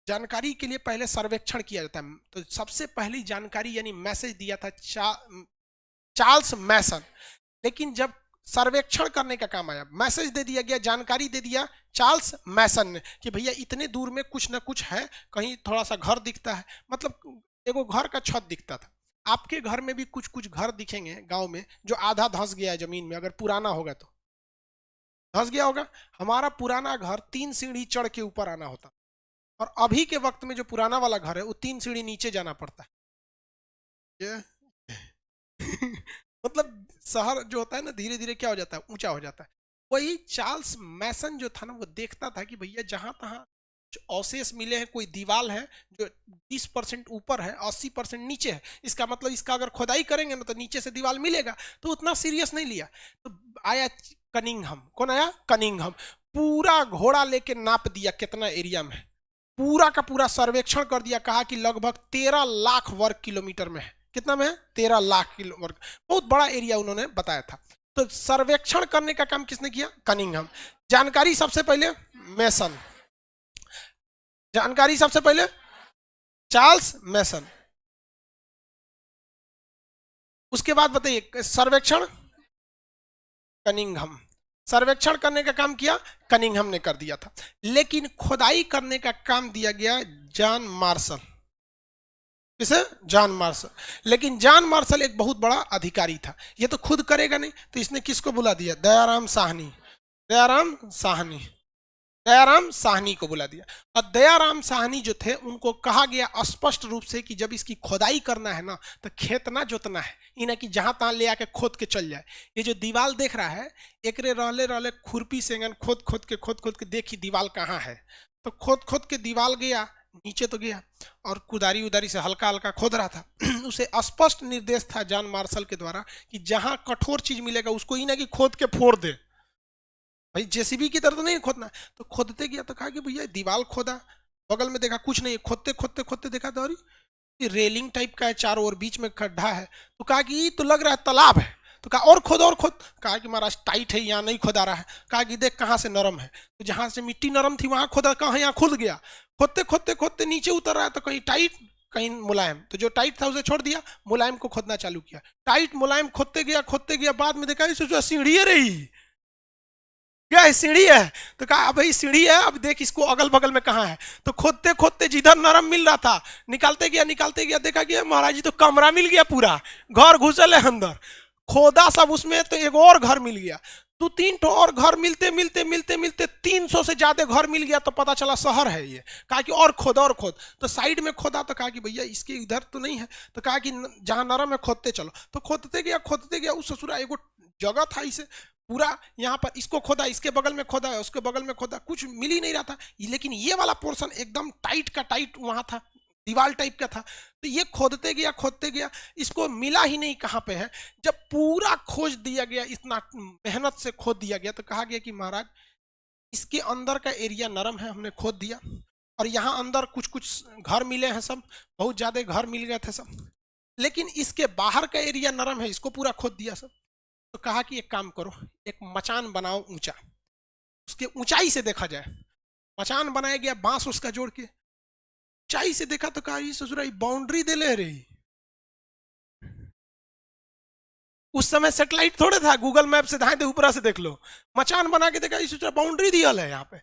जानकारी के लिए पहले सर्वेक्षण किया जाता है। तो सबसे पहली जानकारी यानी मैसेज दिया था चार्ल्स मैसन। लेकिन जब सर्वेक्षण करने का काम आया, मैसेज दे दिया गया, जानकारी दे दिया चार्ल्स मैसन ने कि भैया इतने दूर में कुछ ना कुछ है, कहीं थोड़ा सा घर दिखता है, मतलब एगो घर का छत दिखता था। आपके घर में भी कुछ कुछ घर दिखेंगे गांव में जो आधा धंस गया है जमीन में, अगर पुराना होगा तो धंस गया होगा। हमारा पुराना घर 3 सीढ़ी चढ़ के ऊपर आना होता, और अभी के वक्त में जो पुराना वाला घर है वो 3 सीढ़ी नीचे जाना पड़ता है। मतलब शहर जो होता है ना, धीरे धीरे क्या हो जाता है? ऊंचा हो जाता है। वही चार्ल्स मैसन जो था ना, वो देखता था कि भैया जहां तहां अवशेष मिले हैं, कोई दीवार है जो 20% ऊपर है, 80% नीचे है, इसका मतलब इसका अगर खोदाई करेंगे ना तो नीचे से दीवार मिलेगा। तो उतना सीरियस नहीं लिया। तो आया कनिंघम। कौन आया? कनिंघम। पूरा घोड़ा लेके नाप दिया कितना एरिया में, पूरा का पूरा सर्वेक्षण कर दिया। कहा कि लगभग 13 लाख वर्ग किलोमीटर में है। कितना में है? 13 लाख किलो वर्ग। बहुत बड़ा एरिया उन्होंने बताया था। तो सर्वेक्षण करने का काम किसने किया? कनिंघम। जानकारी सबसे पहले मैसन, जानकारी सबसे पहले चार्ल्स मैसन। उसके बाद बताइए सर्वेक्षण कनिंघम। सर्वेक्षण करने का काम किया कनिंघम ने कर दिया था, लेकिन खुदाई करने का काम दिया गया जॉन मार्शल। किसे? John Marshall. लेकिन जॉन मार्शल एक बहुत बड़ा अधिकारी था, ये तो खुद करेगा नहीं, तो इसने किसको बुला दिया? दयाराम साहनी। दयाराम साहनी, दयाराम साहनी को बुला दिया। और दयाराम साहनी जो थे उनको कहा गया स्पष्ट रूप से कि जब इसकी खोदाई करना है ना, तो खेत ना जोतना है, इन्हें कि जहां तहां ले आके खोद के चल जाए। ये जो दीवाल देख रहा है, एकरे रहले रहले खुरपी से खोद खोद के देखी दीवाल कहाँ है, तो खोद खोद के दीवाल गया, नीचे तो गया और कुदारी उदारी से हल्का हल्का खोद रहा था। उसे स्पष्ट निर्देश था जॉन मार्शल के द्वारा कि जहां कठोर चीज मिलेगा उसको ही ना कि खोद के फोड़ दे। भाई जेसीबी की तरह तो नहीं खोदना। तो खोदते गया तो कहा कि भैया दीवार खोदा, बगल में देखा कुछ नहीं, खोदते खोदते खोदते देखा तो अरे रेलिंग टाइप का है, चारों ओर बीच में खड्डा है। तो कहा कि ये तो लग रहा है तालाब है। तो कहा और खोद और खोद। कहा कि महाराज टाइट है, यहाँ नहीं खोदा रहा है। कहा कि देख कहाँ से नरम है। तो जहां से मिट्टी नरम थी वहां खोदा, कहाँ यहाँ खुद गया। खोदते खोदते खोदते नीचे उतर रहा है, तो कहीं टाइट कहीं मुलायम, तो जो टाइट था उसे छोड़ दिया, मुलायम को खोदना चालू किया। टाइट मुलायम खोदते गया, बाद में देखा सीढ़ी रही, क्या है? सीढ़ी है। तो कहा भाई सीढ़ी है, अब देख इसको अगल बगल में कहाँ है। तो खोदते खोदते जिधर नरम मिल रहा था निकालते गया, देखा कि महाराज जी तो कमरा मिल गया, पूरा घर घुसल है अंदर। खोदा सब उसमें, तो एक और घर मिल गया। दो तीन तो और घर मिलते मिलते मिलते मिलते 300 से ज्यादा घर मिल गया। तो पता चला शहर है ये। कहा कि और खोद और खोद। तो साइड में खोदा, तो कहा कि भैया इसके इधर तो नहीं है। तो कहा कि जहां नरम है खोदते चलो। तो खोदते गया उस ससुरा एगो जगह था इसे पूरा, यहाँ पर इसको खोदा, इसके बगल में खोदा, उसके बगल में खोदा, कुछ मिल ही नहीं रहा था। लेकिन ये वाला पोर्शन एकदम टाइट का टाइट वहां था, दीवार टाइप का था। तो ये खोदते गया, इसको मिला ही नहीं कहाँ पे है। जब पूरा खोज दिया गया, इतना मेहनत से खोद दिया गया, तो कहा गया कि महाराज इसके अंदर का एरिया नरम है, हमने खोद दिया। और यहाँ अंदर कुछ कुछ घर मिले हैं, सब बहुत ज्यादा घर मिल गए थे सब। लेकिन इसके बाहर का एरिया नरम है, इसको पूरा खोद दिया सब। तो कहा कि एक काम करो, एक मचान बनाओ ऊंचा, उसके ऊंचाई से देखा जाए। मचान बनाया गया बांस उसका जोड़ के, ऊंचाई से देखा तो कहा ये ससुरा बाउंड्री दे ले रही। उस समय सैटेलाइट थोड़े था, गूगल मैप से धाए ऊपर से देख लो। मचान बना के देखा, ये बाउंड्री दिया है यहाँ पे।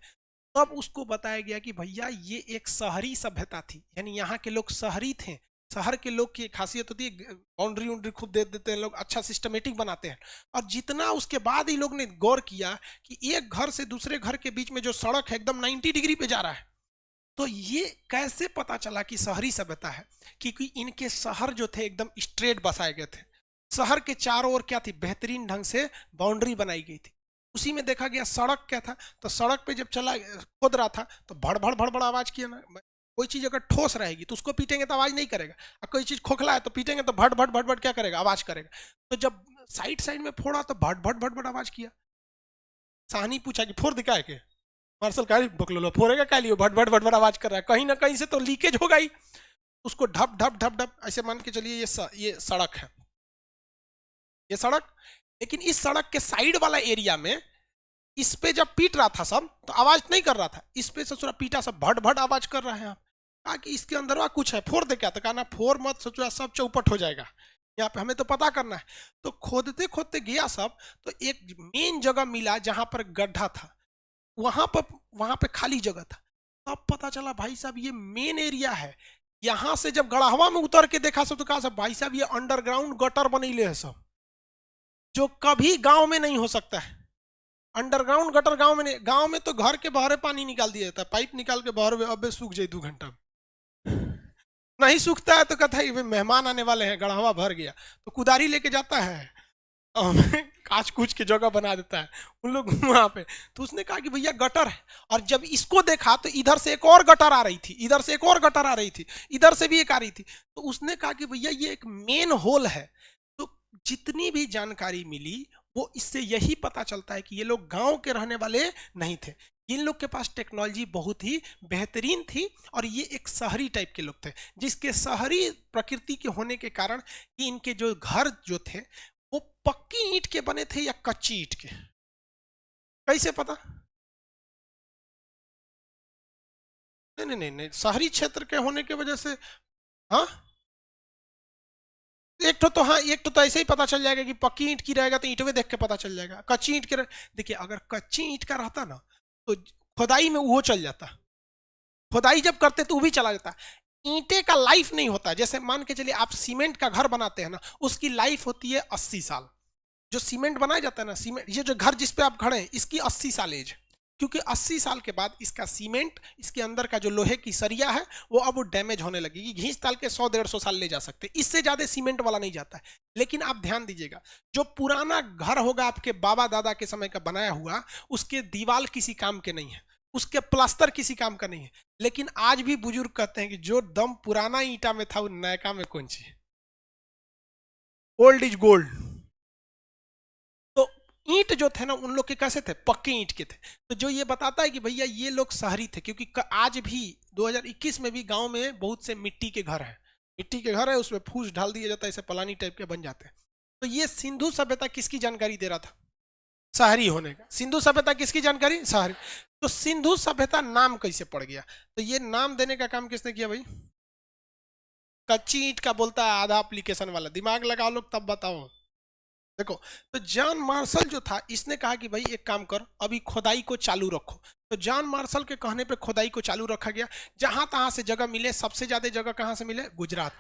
तब उसको बताया गया कि भैया ये एक शहरी सभ्यता थी, यानी यहाँ के लोग शहरी थे। शहर के लोग की खासियत होती है बाउंड्री उंड्री खूब दे देते हैं लोग, अच्छा सिस्टमेटिक बनाते हैं। और जितना उसके बाद ही लोग ने गौर किया कि एक घर से दूसरे घर के बीच में जो सड़क है एकदम 90 डिग्री पे जा रहा है। तो ये कैसे पता चला कि शहरी सभ्यता है? क्योंकि इनके शहर जो थे एकदम स्ट्रेट बसाए गए थे। शहर के चारों ओर क्या थी? बेहतरीन ढंग से बाउंड्री बनाई गई थी। उसी में देखा गया सड़क क्या था, तो सड़क पे जब चला खोद रहा था तो भड़ भड़ भड़ भड़ आवाज किया ना। कोई चीज अगर ठोस रहेगी तो उसको पीटेंगे तो आवाज नहीं करेगा, और कोई चीज खोखला है तो पीटेंगे तो भट भट भट भट क्या करेगा? आवाज करेगा। तो जब साइड साइड में फोड़ा तो भट भट भट भट आवाज किया। साहनी पूछा कि फोड़ दिखाए के? मार्शल कहा बकलो फोड़ेगा क्या लिए, भट भट भट भट आवाज कर रहा है, कहीं ना कहीं से तो लीकेज होगा ही। उसको ढप ढप ढप ढप ऐसे मान के चलिए ये सड़क है, ये सड़क। लेकिन इस सड़क के साइड वाला एरिया में इस पे जब पीट रहा था सब तो आवाज नहीं कर रहा था, इस पे ससुरा पीटा सब भट भट आवाज कर रहा है। कहा कि इसके अंदर कुछ है, फोड़ दे क्या? तो कहा ना फोड़ मत, ससुरा सब चौपट हो जाएगा, यहाँ पे हमें तो पता करना है। तो खोदते खोदते गया सब, तो एक मेन जगह मिला जहां पर गड्ढा था, वहां पे खाली जगह था। तब पता चला भाई साहब ये मेन एरिया है। यहां से जब गढ़ावा में उतर के देखा सब, तो कहा सब भाई साहब ये अंडरग्राउंड गटर बनीले है सब, जो कभी गांव में नहीं हो सकता है। अंडरग्राउंड गटर गांव में नहीं, गांव में तो घर के बाहर पानी निकाल दिया जाता है, पाइप निकाल के बाहर, अबे सूख जाए 2 घंटा नहीं सूखता है तो कहता है मेहमान आने वाले हैं, गढ़ावा भर गया, तो कुदारी लेके जाता है काच कुछ की जगह बना देता है उन लोग वहां पे। तो उसने कहा कि भैया गटर है। और जब इसको देखा तो इधर से एक और गटर आ रही थी, इधर से एक और गटर आ रही थी, इधर से भी एक आ रही थी। तो उसने कहा कि भैया ये एक मेन होल है। तो जितनी भी जानकारी मिली वो इससे यही पता चलता है कि ये लोग गांव के रहने वाले नहीं थे, इन लोग के पास टेक्नोलॉजी बहुत ही बेहतरीन थी। और ये एक शहरी टाइप के लोग थे, जिसके शहरी प्रकृति के होने के कारण कि इनके जो घर जो थे वो पक्की ईंट के बने थे या कच्ची ईंट के, कैसे पता? नहीं नहीं नहीं नहीं, शहरी क्षेत्र के होने की वजह से। हाँ एक तो हाँ, एक तो ऐसे ही पता चल जाएगा कि पक्की ईंट की रहेगा तो ईंटवे देख के पता चल जाएगा। कच्ची ईंट के देखिए, अगर कच्ची ईंट का रहता ना तो खुदाई में वो चल जाता, खुदाई जब करते तो वो भी चला जाता। ईंटे का लाइफ नहीं होता। जैसे मान के चलिए आप सीमेंट का घर बनाते हैं ना, उसकी लाइफ होती है 80 साल। जो सीमेंट बनाया जाता है ना, सीमेंट, ये जो घर जिस पे आप खड़े हैं इसकी 80 साल एज, क्योंकि 80 साल के बाद इसका सीमेंट, इसके अंदर का जो लोहे की सरिया है वो अब वो डैमेज होने लगेगी। घींच ताल के 100-150 साल ले जा सकते हैं, इससे ज्यादा सीमेंट वाला नहीं जाता है। लेकिन आप ध्यान दीजिएगा, जो पुराना घर होगा आपके बाबा दादा के समय का बनाया हुआ, उसके दीवार किसी काम के नहीं है, उसके प्लास्टर किसी काम का नहीं है। लेकिन आज भी बुजुर्ग कहते हैं कि जो दम पुराना ईंटा में था वो नयका में कौन सी, ओल्ड इज गोल्ड। तो ईंट जो थे ना उन लोग के कैसे थे, पक्के ईंट के थे। तो जो ये बताता है कि भैया ये लोग शहरी थे, क्योंकि आज भी 2021 में भी गांव में बहुत से मिट्टी के घर हैं, मिट्टी के घर है, उसमें फूस डाल दिया जाता है, ऐसे पलानी टाइप के बन जाते हैं। तो ये सिंधु सभ्यता किसकी जानकारी दे रहा था, शहरी होने का। सिंधु सभ्यता किसकी जानकारी, शहरी। तो सिंधु सभ्यता नाम कैसे पड़ गया, तो ये नाम देने का काम किसने किया भाई, कच्ची ईंट का बोलता है आधा एप्लीकेशन वाला, दिमाग लगाओ लोग तब बताओ। देखो, तो जॉन मार्शल जो था इसने कहा कि भाई एक काम कर, अभी खुदाई को चालू रखो। तो जॉन मार्शल के कहने पे खुदाई को चालू रखा गया, जहां तहां से जगह मिले। सबसे ज्यादा जगह कहां से मिले, गुजरात।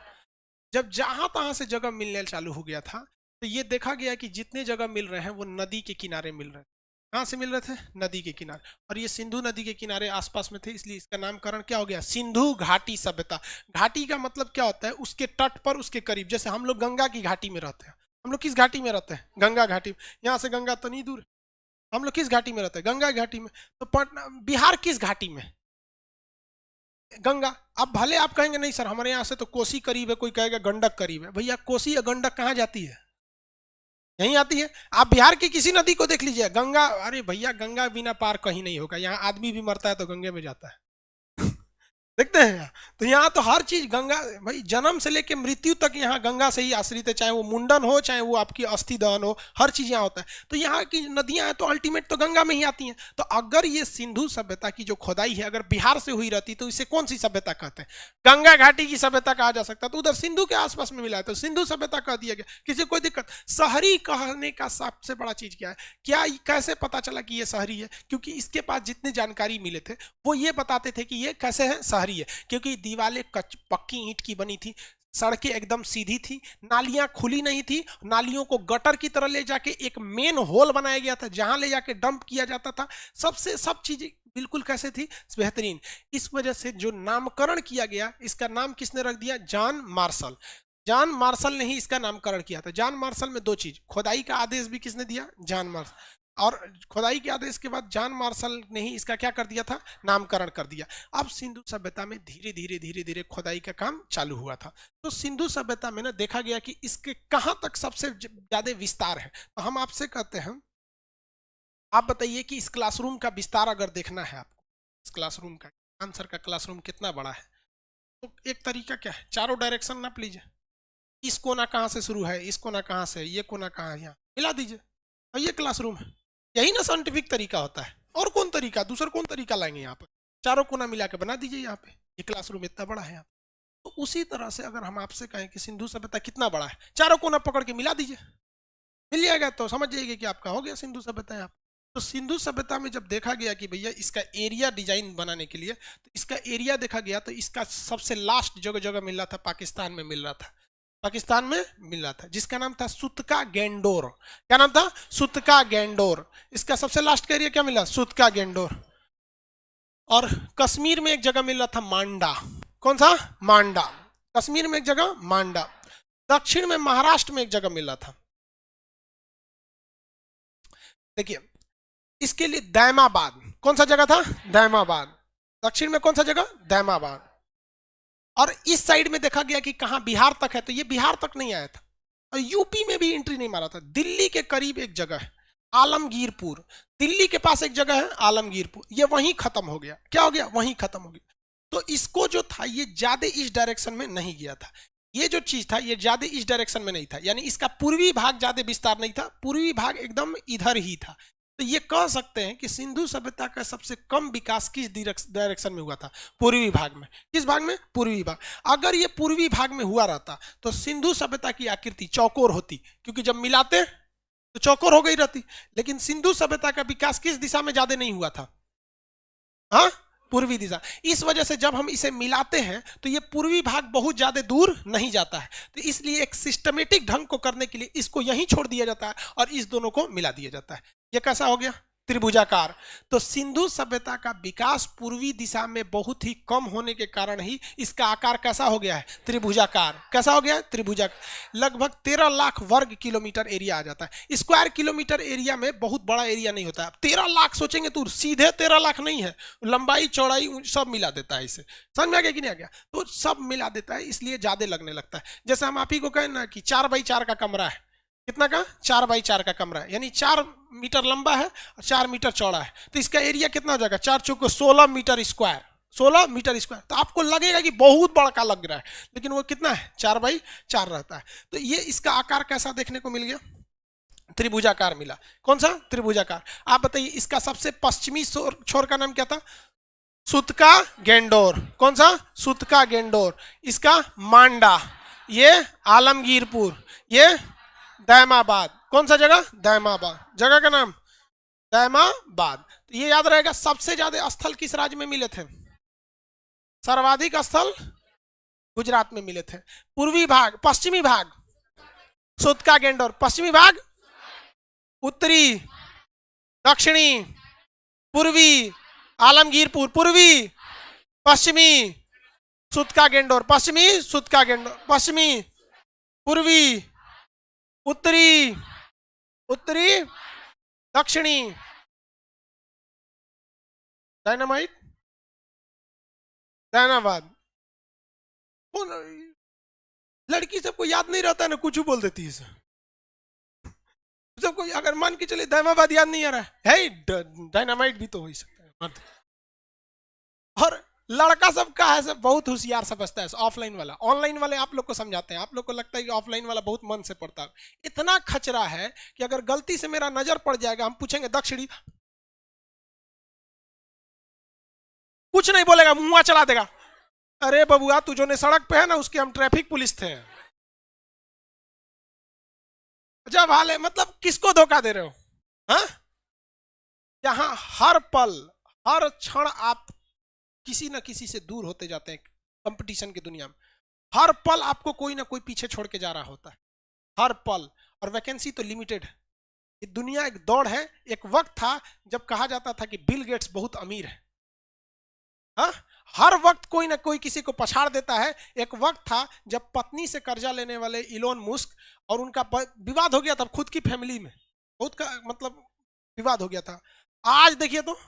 जब जहां तहां से जगह मिलने चालू हो गया था तो ये देखा गया कि जितने जगह मिल रहे हैं वो नदी के किनारे मिल रहे थे। कहां से मिल रहे थे, नदी के किनारे। और ये सिंधु नदी के किनारे आसपास में थे, इसलिए इसका नामकरण क्या हो गया, सिंधु घाटी सभ्यता। घाटी का मतलब क्या होता है, उसके तट पर, उसके करीब। जैसे हम लोग गंगा की घाटी में रहते हैं, हम लोग किस घाटी में रहते हैं, गंगा घाटी। यहाँ से गंगा तो नहीं दूर, हम लोग किस घाटी में रहते हैं, गंगा घाटी में। तो पटना, बिहार किस घाटी में, गंगा। अब भले आप कहेंगे नहीं सर हमारे यहाँ से तो कोसी करीब है, कोई कहेगा गंडक करीब है। भैया कोसी या गंडक कहाँ जाती है, यहीं आती है। आप बिहार की किसी नदी को देख लीजिए, गंगा, अरे भैया गंगा बिना पार कहीं नहीं होगा। यहाँ आदमी भी मरता है तो गंगे में जाता है देखते हैं। तो यहाँ तो हर चीज गंगा, भाई जन्म से लेके मृत्यु तक यहाँ गंगा से ही आश्रित है, चाहे वो मुंडन हो, चाहे वो आपकी अस्थि दहन हो, हर चीज यहाँ होता है। तो यहाँ की नदियां हैं तो अल्टीमेट तो गंगा में ही आती हैं। तो अगर ये सिंधु सभ्यता की जो खोदाई है अगर बिहार से हुई रहती तो इसे कौन सी सभ्यता कहते हैं, गंगा घाटी की सभ्यता कहा जा सकता। तो उधर सिंधु के आसपास में मिला है तो सिंधु सभ्यता कह दिया गया, किसी कोई दिक्कत। शहरी कहने का सबसे बड़ा चीज क्या है, क्या कैसे पता चला कि ये शहरी है, क्योंकि इसके पास जितने जानकारी मिले थे वो ये बताते थे कि ये कैसे है, शहरी है। क्योंकि दीवारें पक्की ईंट की बनी थी, सड़कें एकदम सीधी थी, नालियां खुली नहीं थी, नालियों को गटर की तरह ले जाके एक मेन होल बनाया गया था जहां ले जाके डंप किया जाता था। सबसे सब चीजें बिल्कुल कैसे थी, बेहतरीन। इस वजह से जो नामकरण किया गया, इसका नाम किसने रख दिया, जॉन मार्शल। जॉन मार्शल ने ही इसका नामकरण किया था। जॉन मार्शल में दो चीज, खुदाई का आदेश भी किसने दिया, जॉन मार्शल। और खुदाई के आदेश के बाद जॉन मार्शल ने ही इसका क्या कर दिया था, नामकरण कर दिया। अब सिंधु सभ्यता में धीरे धीरे धीरे धीरे खुदाई का काम चालू हुआ था। तो सिंधु सभ्यता में ना देखा गया कि इसके कहां तक सबसे ज्यादा विस्तार है। तो हम आपसे कहते हैं, आप बताइए कि इस क्लासरूम का विस्तार अगर देखना है आपको, इस क्लासरूम का, आंसर का क्लासरूम कितना बड़ा है, तो एक तरीका क्या है, चारों डायरेक्शन नाप लीजिए। इस कोना कहां से शुरू है, इस कोना कहां से, ये कोना कहां है, यहाँ मिला दीजिए और ये क्लासरूम है। यही ना साइंटिफिक तरीका होता है, और कौन तरीका, दूसरा कौन तरीका लाएंगे यहाँ पर, चारों कोना मिला के बना दीजिए यहाँ पे, ये क्लासरूम इतना बड़ा है यहाँ। तो उसी तरह से अगर हम आपसे कहें कि सिंधु सभ्यता कितना बड़ा है, चारों कोना पकड़ के मिला दीजिए, मिल जाएगा, तो समझ जाइए कि आपका हो गया सिंधु सभ्यता है। तो सिंधु सभ्यता में जब देखा गया कि भैया इसका एरिया डिजाइन बनाने के लिए, तो इसका एरिया देखा गया तो इसका सबसे लास्ट जगह जगह मिल रहा था, पाकिस्तान में मिल रहा था, पाकिस्तान में मिल रहा था, जिसका नाम था सुतका गेंडोर। क्या नाम था, सुतका गेंडोर। इसका सबसे लास्ट का एरिया क्या मिला, सुतका गेंडोर। और कश्मीर में एक जगह मिल रहा था मांडा, कौन सा, मांडा, कश्मीर में एक जगह मांडा। दक्षिण में महाराष्ट्र में एक जगह मिल रहा था, देखिए इसके लिए दैमाबाद, कौन सा जगह था, दैमाबाद। दक्षिण में कौन सा जगह, दैमाबाद। और इस साइड में देखा गया कि कहां, बिहार तक है, तो ये बिहार तक नहीं आया था, और यूपी में भी एंट्री नहीं मारा था। दिल्ली के करीब एक जगह है आलमगीरपुर, दिल्ली के पास एक जगह है आलमगीरपुर, ये वहीं खत्म हो गया। क्या हो गया, वहीं खत्म हो गया। तो इसको जो था ये ज्यादा इस डायरेक्शन में नहीं गया था, ये जो चीज था ये ज्यादा इस डायरेक्शन में नहीं था, यानी इसका पूर्वी भाग ज्यादा विस्तार नहीं था, पूर्वी भाग एकदम इधर ही था। तो ये कह सकते हैं कि सिंधु सभ्यता का सबसे कम विकास किस डायरेक्शन में हुआ था? पूर्वी भाग में। किस भाग में? पूर्वी भाग। अगर ये पूर्वी भाग में हुआ रहता तो सिंधु सभ्यता की आकृति चौकोर होती, क्योंकि जब मिलाते तो चौकोर हो गई रहती। लेकिन सिंधु सभ्यता का विकास किस दिशा में ज्यादा नहीं हुआ था? हाँ, पूर्वी दिशा। इस वजह से जब हम इसे मिलाते हैं तो ये पूर्वी भाग बहुत ज्यादा दूर नहीं जाता है। तो इसलिए एक सिस्टमेटिक ढंग को करने के लिए इसको यहीं छोड़ दिया जाता है और इस दोनों को मिला दिया जाता है। ये कैसा हो गया? त्रिभुजाकार। तो सिंधु सभ्यता का विकास पूर्वी दिशा में बहुत ही कम होने के कारण ही इसका आकार कैसा हो गया है? त्रिभुजाकार। कैसा हो गया है? त्रिभुजाकार। लगभग 13 लाख वर्ग किलोमीटर एरिया आ जाता है। स्क्वायर किलोमीटर एरिया में बहुत बड़ा एरिया नहीं होता है। 13 लाख सोचेंगे तो सीधे 13 लाख नहीं है, लंबाई चौड़ाई सब मिला देता है। इसे समझ में आ गया कि नहीं आ गया? तो सब मिला देता है, इसलिए ज्यादा लगने लगता है। जैसे हम आप ही को कहें ना कि 4x4 का कमरा है। कितना का? 4x4 का कमरा है, यानी 4 मीटर लंबा है और 4 मीटर चौड़ा है। तो इसका एरिया कितना हो जाएगा? 4 चौक 16 मीटर स्क्वायर। 16 metre square. तो आपको लगेगा कि बहुत बड़ा का लग रहा है, लेकिन वो कितना है? 4x4 रहता है। तो ये इसका आकार कैसा देखने को मिल गया? त्रिभुजाकार मिला। कौन सा? त्रिभुजाकार। आप बताइए इसका सबसे पश्चिमी छोर का नाम क्या था? सुतका गेंडोर। कौन सा? सुतका गेंडोर। इसका मांडा, ये आलमगीरपुर, ये दैमाबाद। कौन सा जगह? दैमाबाद। जगह का नाम दैमाबाद। तो ये याद रहेगा। सबसे ज्यादा स्थल किस राज्य में मिले थे? सर्वाधिक स्थल गुजरात में मिले थे। पूर्वी भाग, पश्चिमी भाग सुतका गेंडोर, पश्चिमी भाग, उत्तरी, दक्षिणी, पूर्वी आलमगीरपुर, पूर्वी, पश्चिमी सुतका गेंडोर, पश्चिमी सुतका गेंडोर, पश्चिमी, पूर्वी, उत्तरी, उत्तरी, दक्षिणी। डायनामाइट, दैनाबाद। लड़की सबको याद नहीं रहता है ना, कुछ बोल देती है। सबको अगर मान के चले दैनाबाद याद नहीं आ रहा है, डायनामाइट भी तो हो ही सकता है। और लड़का सब का है, सब बहुत होशियार समझता है। ऑफलाइन वाला, ऑनलाइन वाले आप लोग को समझाते हैं। आप लोग को लगता है कि ऑफलाइन वाला बहुत मन से पढ़ता है। इतना खचरा है कि अगर गलती से मेरा नजर पड़ जाएगा, हम पूछेंगे दक्षिणी, कुछ नहीं बोलेगा, मुंह चला देगा। अरे बबुआ तू जो ने सड़क पे है ना, उसके हम ट्रैफिक पुलिस थे। जब हाल है, मतलब किसको धोखा दे रहे हो? हाँ, यहाँ हर पल हर क्षण आप किसी न किसी से दूर होते जाते हैं। कंपटीशन की दुनिया में हर पल आपको कोई ना कोई पीछे छोड़ के जा रहा होता है, हर पल। और वैकेंसी तो लिमिटेड है। ये दुनिया एक दौड़ है। एक वक्त था जब कहा जाता था कि बिल गेट्स बहुत अमीर है। हाँ? हर वक्त कोई ना कोई किसी को पछाड़ देता है। एक वक्त था जब पत्नी से कर्जा लेने वाले इलोन मस्क और उनका विवाद हो गया था, खुद की फैमिली में बहुत का मतलब विवाद हो गया था। आज देखिए तो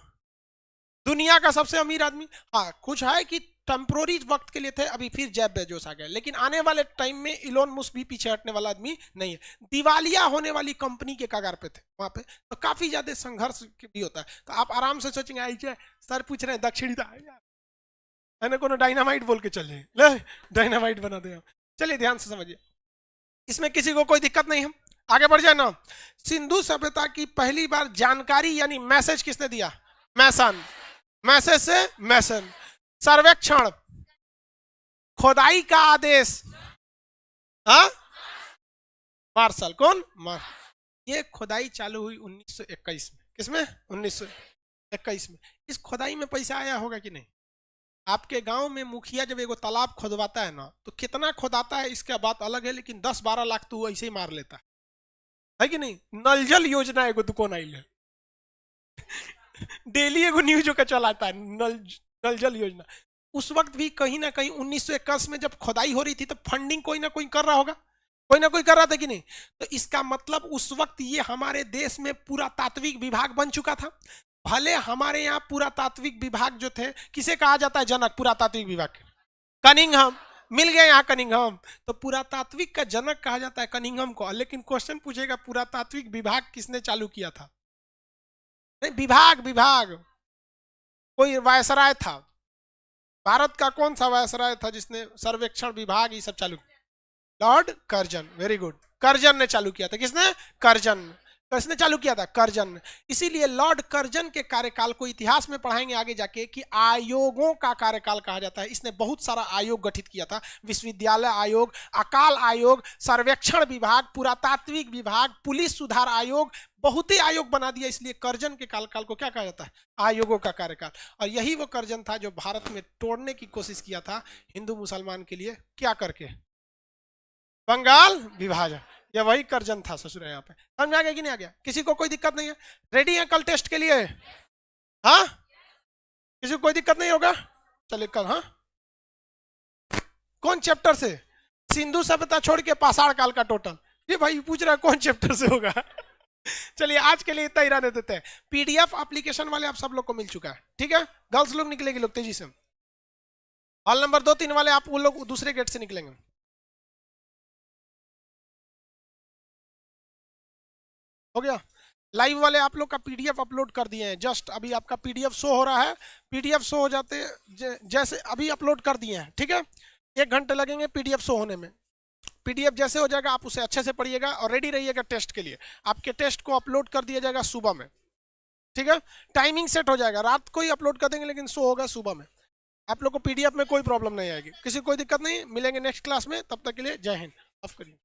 दुनिया का सबसे अमीर आदमी। हाँ, कुछ है कि टेम्पोररी वक्त के लिए थे, अभी फिर जैब बेजोस आ गए, लेकिन आने वाले टाइम में इलोन मस्क भी पीछे हटने वाला आदमी नहीं है। दिवालिया होने वाली कंपनी के कगार पे थे वहां पे। तो काफी ज्यादा संघर्ष भी होता है। तो आप आराम से सोचेंगे आई सर पूछ रहे हैं दक्षिणी है ना, कोनो डायनामाइट बोल के चले ले, डायनामाइट बना दे। चलिए ध्यान से समझिए, इसमें किसी को कोई दिक्कत नहीं है। आगे बढ़ जाए ना। सिंधु सभ्यता की पहली बार जानकारी यानी मैसेज किसने दिया? मैसन। मैसेज से मैसन। सर्वेक्षण, खोदाई का आदेश, हाँ, मार्शल। कौन? ये खोदाई चालू हुई 1921 में। किसमें? 1921 में। इस खोदाई में पैसा आया होगा कि नहीं? आपके गांव में मुखिया जब एगो तालाब खोदवाता है ना, तो कितना खोदाता है इसका बात अलग है, लेकिन 10-12 लाख तो वो ऐसे ही मार लेता है कि नहीं? नल जल योजना एगो दुकान आई है, डेली एगो न्यूज का चलाता है, नल जल योजना। उस वक्त भी कहीं ना कहीं 1921 में जब खोदाई हो रही थी तो फंडिंग कोई ना कोई कर रहा होगा, कोई ना कोई कर रहा था कि नहीं? तो इसका मतलब उस वक्त ये हमारे देश में पुरातात्विक विभाग बन चुका था। भले हमारे यहाँ पुरातात्विक विभाग जो थे, किसे कहा जाता है जनक पुरातात्विक विभाग? कनिंघम। मिल गया यहाँ कनिंघम। तो पुरातात्विक का जनक कहा जाता है कनिंघम को। लेकिन क्वेश्चन पूछेगा पुरातात्विक विभाग किसने चालू किया था? नहीं, विभाग कोई वायसराय था। भारत का कौन सा वायसराय था जिसने सर्वेक्षण विभाग ये सब चालू किया? Lord Curzon. Very good, Curzon ने चालू किया था। किसने? कर्जन। किसने चालू किया था? कर्जन ने। इसीलिए लॉर्ड कर्जन के कार्यकाल को इतिहास में पढ़ाएंगे आगे जाके कि आयोगों का कार्यकाल कहा जाता है। इसने बहुत सारा आयोग गठित किया था, विश्वविद्यालय आयोग, अकाल आयोग, सर्वेक्षण विभाग, पुरातात्विक विभाग, पुलिस सुधार आयोग, बहुत ही आयोग बना दिया। इसलिए कर्जन के कार्यकाल को क्या कहा जाता है? आयोगों का कार्यकाल। और यही वो कर्जन था जो भारत में तोड़ने की कोशिश किया था हिंदू मुसलमान के लिए, क्या करके? बंगाल विभाजन। यह वही कर्जन था ससुर यहाँ पे। समझ में आ गया कि नहीं आ गया? किसी को कोई दिक्कत नहीं है? रेडी है कल टेस्ट के लिए? हाँ, किसी को कोई दिक्कत नहीं होगा? चलिए कल। हाँ, कौन चैप्टर से? सिंधु सभ्यता छोड़ के पाषाण काल का टोटल। ये भाई पूछ रहा है कौन चैप्टर से होगा। चलिए आज के लिए इतना ही रहने देते हैं। पीडीएफ एप्लीकेशन वाले आप सब लोग को मिल चुका है, ठीक है? गर्ल्स लोग निकलेगी लोग तेजी से। हॉल नंबर 2-3 वाले आप वो लोग दूसरे गेट से निकलेंगे। हो गया? लाइव वाले आप लोग का पीडीएफ अपलोड कर दिए हैं, जस्ट अभी आपका पीडीएफ शो हो रहा है। पीडीएफ शो हो जाते जैसे अभी अपलोड कर दिए हैं, ठीक है? 1 घंटे लगेंगे पीडीएफ शो होने में। पीडीएफ जैसे हो जाएगा आप उसे अच्छे से पढ़िएगा और रेडी रहिएगा टेस्ट के लिए। आपके टेस्ट को अपलोड कर दिया जाएगा सुबह में, ठीक है? टाइमिंग सेट हो जाएगा, रात को ही अपलोड कर देंगे लेकिन शो होगा सुबह में। आप लोग को पीडीएफ में कोई प्रॉब्लम नहीं आएगी, किसी को कोई दिक्कत नहीं। मिलेंगे नेक्स्ट क्लास में, तब तक के लिए जय हिंद। ऑफ करिए।